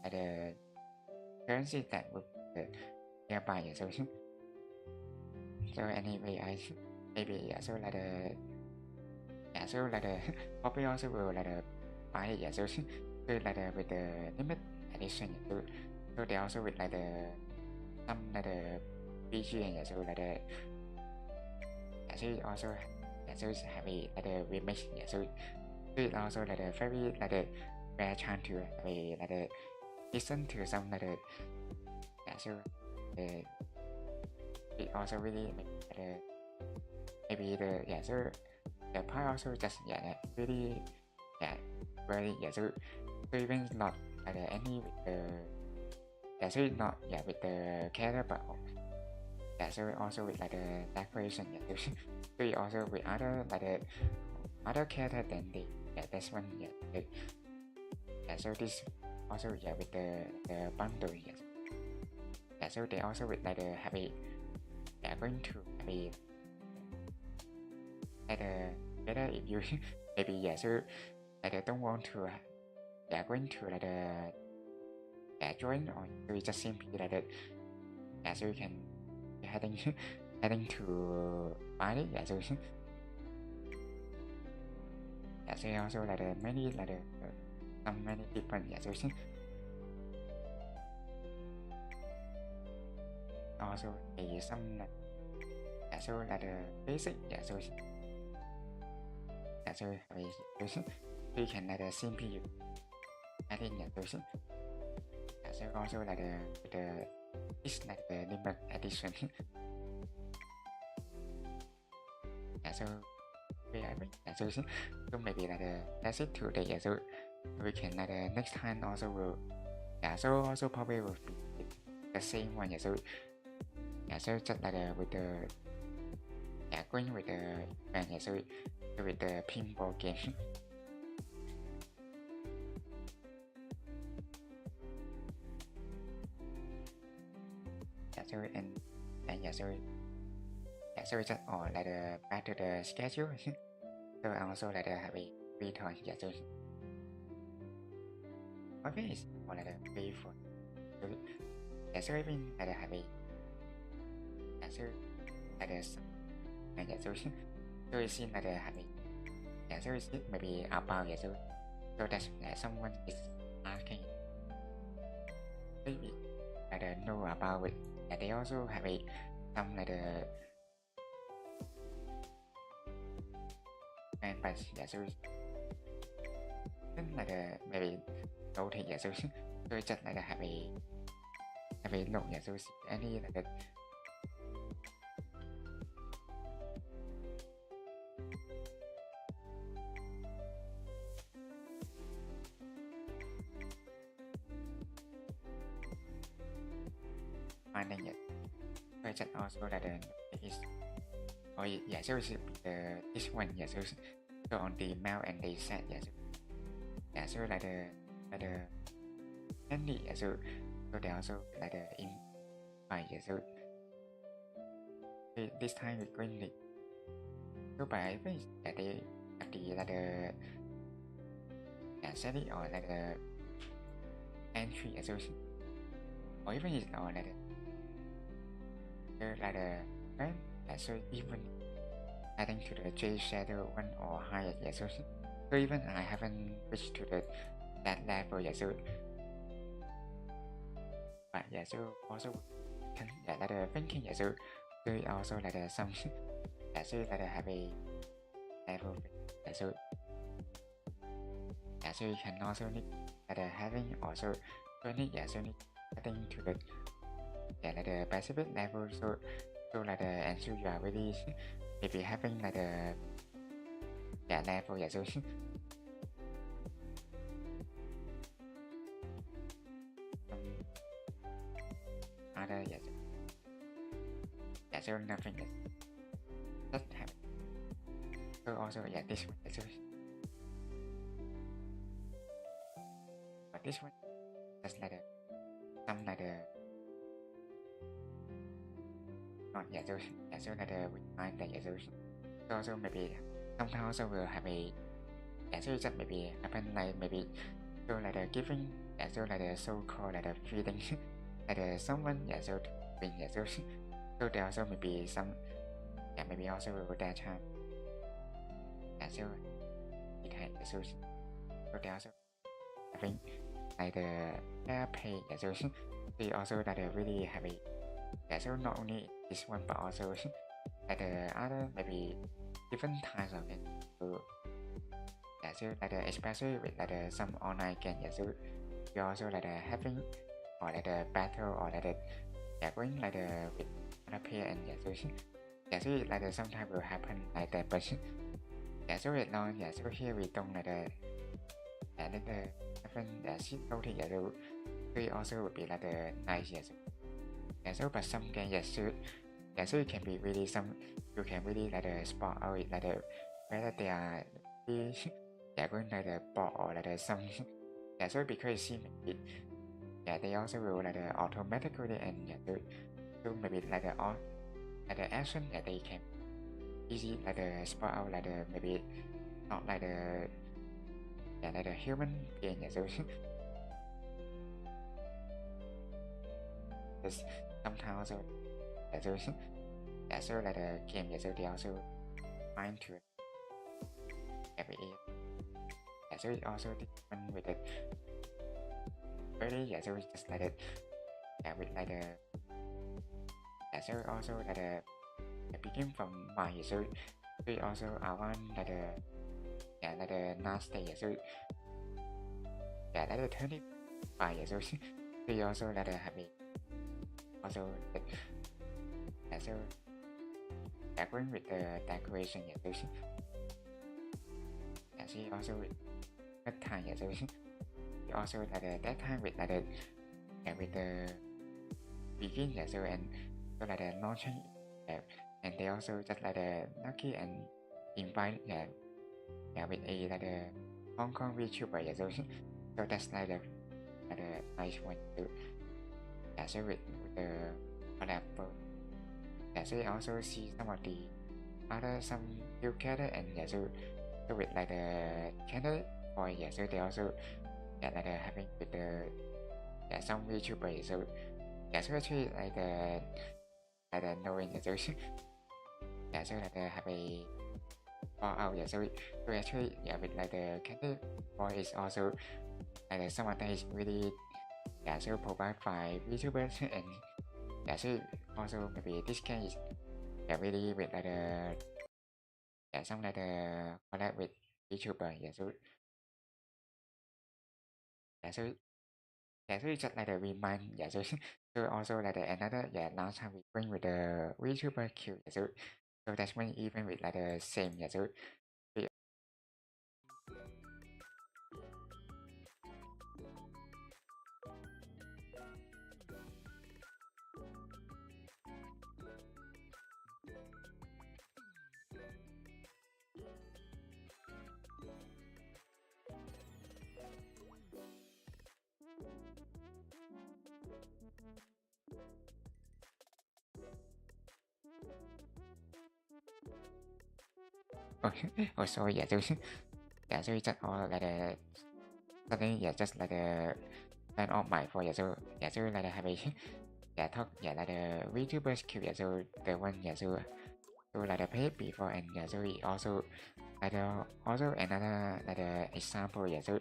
like the currency that would nearby so anyway I maybe so like the probably also will like the buy so like the with the limit edition so they also with like the some like the PG and so like the so also so have a like the remix so it also like the very like the rare chance to like the listen to some like the so it also really like the maybe the so the part also just really very so even not like any with the so not with the character but so also with like the decoration so it also with other like the other character than the this one so this also with the bundle so they also with like the happy going to happy like the better if you maybe so like they don't want to going to like the join or you just simply like that so you can heading to buy it so so also like the many like the some many different so also some like so like the basic so you can like the simply adding so also like the it's like the limited edition so so maybe like that's it today so we can like the next time also will so also probably will be the same one so so just like with the going with the event so with the pinball game so and so just or like the back to the schedule so also like the happy free time so okay it's or like the free for so even like the happy so like the so it seems like the happy so it's maybe about so that's someone is asking maybe like the know about it and they also have some like the and but so like the maybe no thì so just like the have a no so any like the finding it but just also like the is oh so it's this one so on the mail and they said so like the handy so they also like the in by so this time we're going to so by that they have the like the set it or like the entry so or even it's or like the right so even adding to the J shadow one or higher so even I haven't reached to that level so but yeah, so also can yeah like the thinking yeah so also like the some yeah so like the have a level yeah so yeah so you can also need like the having also need yeah so need getting to the yeah like the Pacific level so like the answer you are really maybe having like the yeah level yeah so other yes yeah so nothing that happen so also yeah this one yeah, so but this one just like the some like the not yeah so like the with mind that yeah so also maybe somehow also will have a yeah so just maybe happen like maybe so like the giving yeah so like the so called like the feeling like the someone yeah so when yeah so there also maybe some yeah maybe also will that time yeah so it had yeah, so there also having like the air pay yeah so they also like the really have a yeah so not only this one but also like the other maybe different types of it so yeah so like the especially with like the some online game yeah so you also like the having or like the battle or like the yeah going like the with other player and yeah so like the sometimes will happen like that but yeah so it long yeah so here we don't like the yeah like the happen yeah shit out yeah so it also would be like the nice yeah so but some game yeah so it can be really some you can really like the spot out it like the whether they are really yeah going like the bot or like the some yeah so because it seems it yeah they also will like the automatically and yeah so maybe like the all like the action yeah they can easy like the spot out like the maybe not like the yeah like the human being yeah so sometimes also yeah so yeah so like the game yeah so they also trying to every yeah so it also different with the very yeah so it's just like the yeah with like the yeah so also like the begin from my so we also I want like the yeah like the last day yeah so yeah like the 25 yeah so we also like the happy also yeah so yeah going with the decoration yeah so yeah she also with that time yeah so also like the that time with like the yeah with the begin yeah so and so like the launching yeah, and they also just like the lucky and invite yeah with a like the Hong Kong VTuber yeah so that's like the nice one too yeah so with the collab yeah so you also see some of the other some new character and yeah so with like the candidate or yeah so they also yeah like having with the yeah some VTuber yeah, so yeah so actually like knowing yeah so yeah so like have a fall out yeah so actually yeah with like the candidate or is also like someone that is really yeah so provide by VTubers and yeah so also maybe this can is yeah really with like yeah some like collab with VTuber yeah so yeah so yeah so it's just like remind yeah so also like another yeah last time we bring with the VTuber queue yeah so that's when even with like the same yeah so we 哦哦，sorry，yeah，就是yeah，所以 just all like suddenly yeah just like turn off my phone yeah so yeah so like have a yeah talk yeah like the VTuber skill yeah so the one yeah so like the pay before and yeah so we also like also another like example yeah so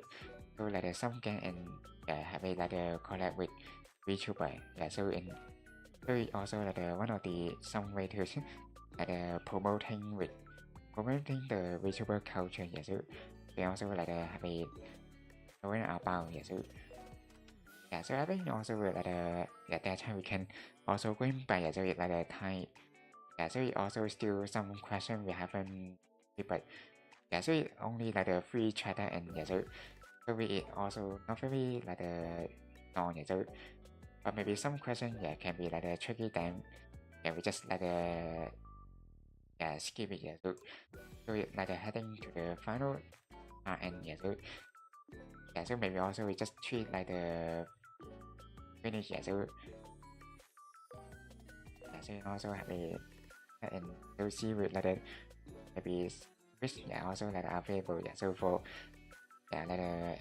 like some game and yeah have a like collab with VTuber. Yeah, so in so it also like one of the some way to like promoting the VTuber culture. Yeah, so they also like have a knowing about. Yeah, so yeah, so I think also like at that time we can also going by. Yeah, so it like Thai. Yeah, so it also still some question we haven't, but yeah, so it only like the free chatter and yeah, so we also not very like long. Yeah, so but maybe some question yeah can be like tricky time. Yeah, we just like yeah skip it. Yeah, so it like heading to the final and yeah, so maybe also we just treat like the finish. Yeah, so yeah, so also have a and so see with like maybe which yeah also like available. Yeah, so for yeah like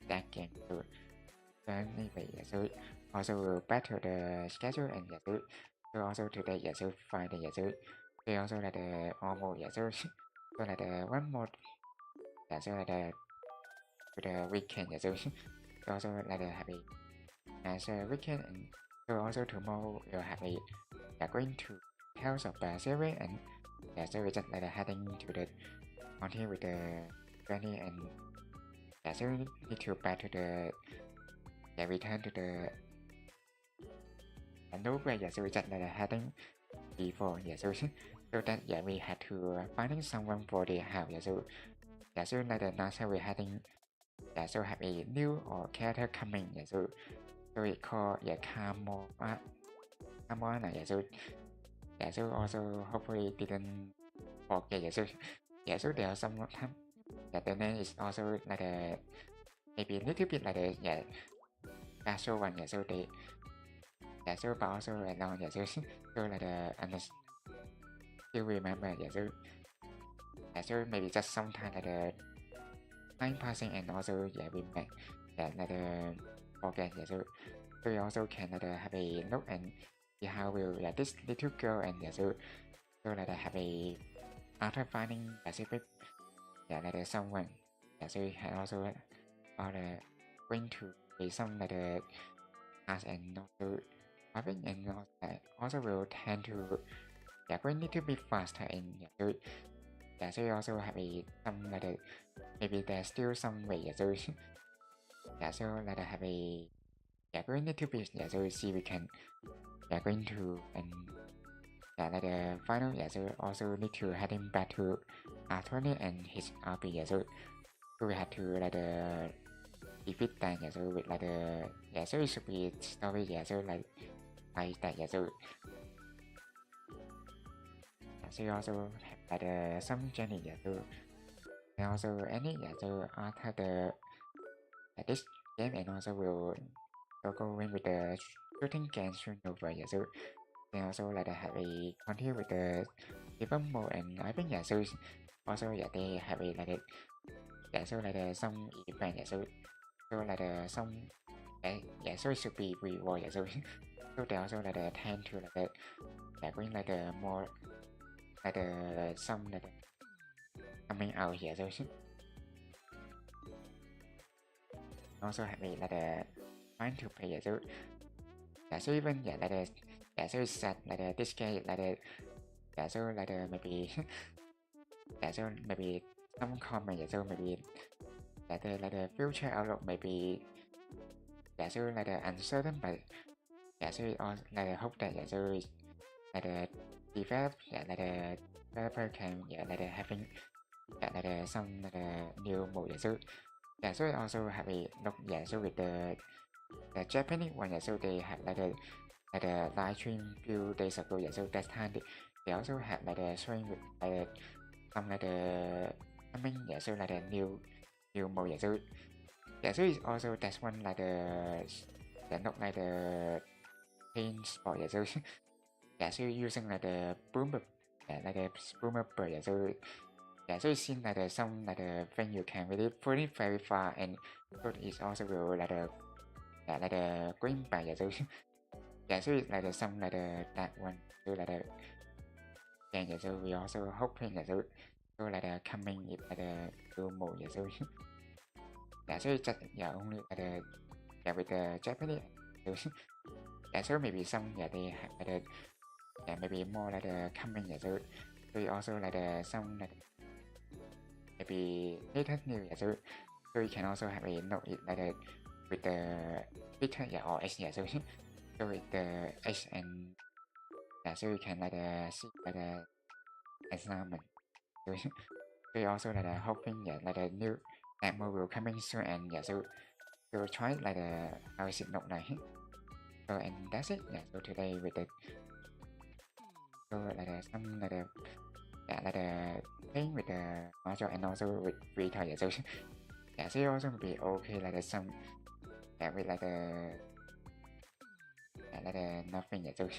that game. So anyway, yeah, so also will battle the schedule and yeah, so also today yeah, so Friday yeah, so they also like the almost yeah, so so like the one more yeah, so like the weekend yeah, so also like the happy as a weekend and so also tomorrow we'll have a yeah going to House of the series and yeah, so we just like heading to the continue with the journey and yeah, so we need to back to the yeah return to the nowhere. Yeah, so we just like heading before. Yeah, so so that yeah we had to finding someone for the house. Yeah, so yeah, so like the now so we heading yeah, so have a new or character coming. Yeah, so we call yeah Kamona. Yeah, so yeah, so also hopefully didn't forget. Yeah, so yeah, so there are some time that the name is also like a maybe a little bit like a yeah casual one. Yeah, so they yeah, so but also right now yeah, so like still remember. Yeah, so yeah, so maybe just sometime like the time passing and also yeah we might yeah like forget. Yeah, so we also can like have a look and see how will yeah this little girl and yeah, so like have a after finding specific yeah like someone yeah, so we can also going to be some like as and also having and also will tend to yeah going little bit faster and yeah, so we also have a some like maybe there's still some way. Yeah, so yeah, so like have a yeah going little bit. Yeah, so we see we can yeah going to and yeah like the final. Yeah, so also need to heading back to R20 and his RP. Yeah, so we had to like defeat that. Yeah, so with like yeah, so it should be story. Yeah, so like that. Yeah, so yeah, so you also have like some journey. Yeah, so and also any yeah, so after the this game and also will go in with the shooting game soon over. Yeah, so they also like have a continue with the even mode and I think yeah, so also yeah they have a like yeah, so like some event. Yeah, so like some yeah, so it should be reward. Yeah, so so they also like tend to like like going like more like some like coming out here. So also have a like trying to play. Yeah, so yeah, so even yeah like yeah, so it's sad like this game like yeah, so like maybe yeah, so maybe some comment. Yeah, so maybe like the future outlook maybe yeah, so like uncertain, but yeah, so it also like hope that yeah, so it's like develop yeah like developer can yeah like having yeah like some like new mode. Yeah, so yeah, so it also have a look. Yeah, so with the Japanese one. Yeah, so they have like a live stream few days ago. Yeah, so that time they also have like showing with like some like coming. Yeah, so like new mode. Yeah, so yeah, so it's also that's one like not like the pain spot. Yeah, so yeah, so using like boomer yeah like boomer bird. Yeah, so yeah, so it seems like some like thing you can really put it very far and so it's also will like yeah like going by. Yeah, so yeah, so it's like some like that one. So like yeah, so we also hoping. Yeah, so like coming it like new mode. Yeah, so yeah, so it's just yeah only like yeah with the Japanese. So yeah, so maybe some yeah they have like the yeah maybe more like the coming yeah so we also like the some like maybe latest new yeah so you can also have a note it like the with the Twitter yeah or H yeah so with the H and yeah so you can like see like the acknowledgement so you also like hoping yeah like the new demo will coming soon and yeah so we will try like how is it note này so and that's it yeah so today with the so like some like yeah like playing with the Mahjong and also with VTubers yeah so yeah so also be okay like some yeah with like yeah like nothing yeah so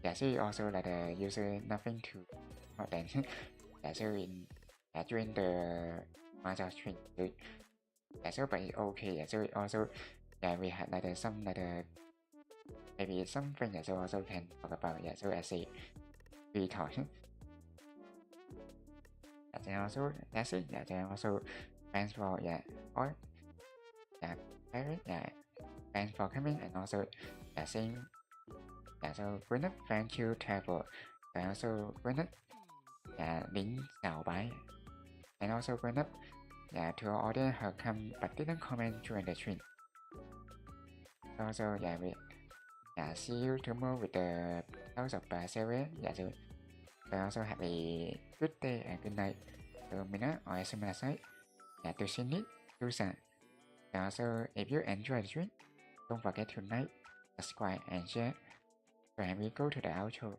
yeah so you also like user nothing to more than yeah so in yeah during the Mahjong stream so, yeah so but it's okay yeah so also yeah we had like some like maybe something yeah so also can talk about yeah so as a VTubers yeah then also that's it yeah then also thanks for yeah or yeah parent yeah thanks for coming and also yeah saying yeah so Greenlandic thank you travel and also Greenlandic yeah lính chào bye and also Greenlandic yeah to our audience who come but didn't comment during the stream also yeah we yeah see you tomorrow with the house of series yeah so also have a good day and good night so Mina or SMS yeah to see it to say also if you enjoy the stream don't forget to like subscribe and share and we go to the outro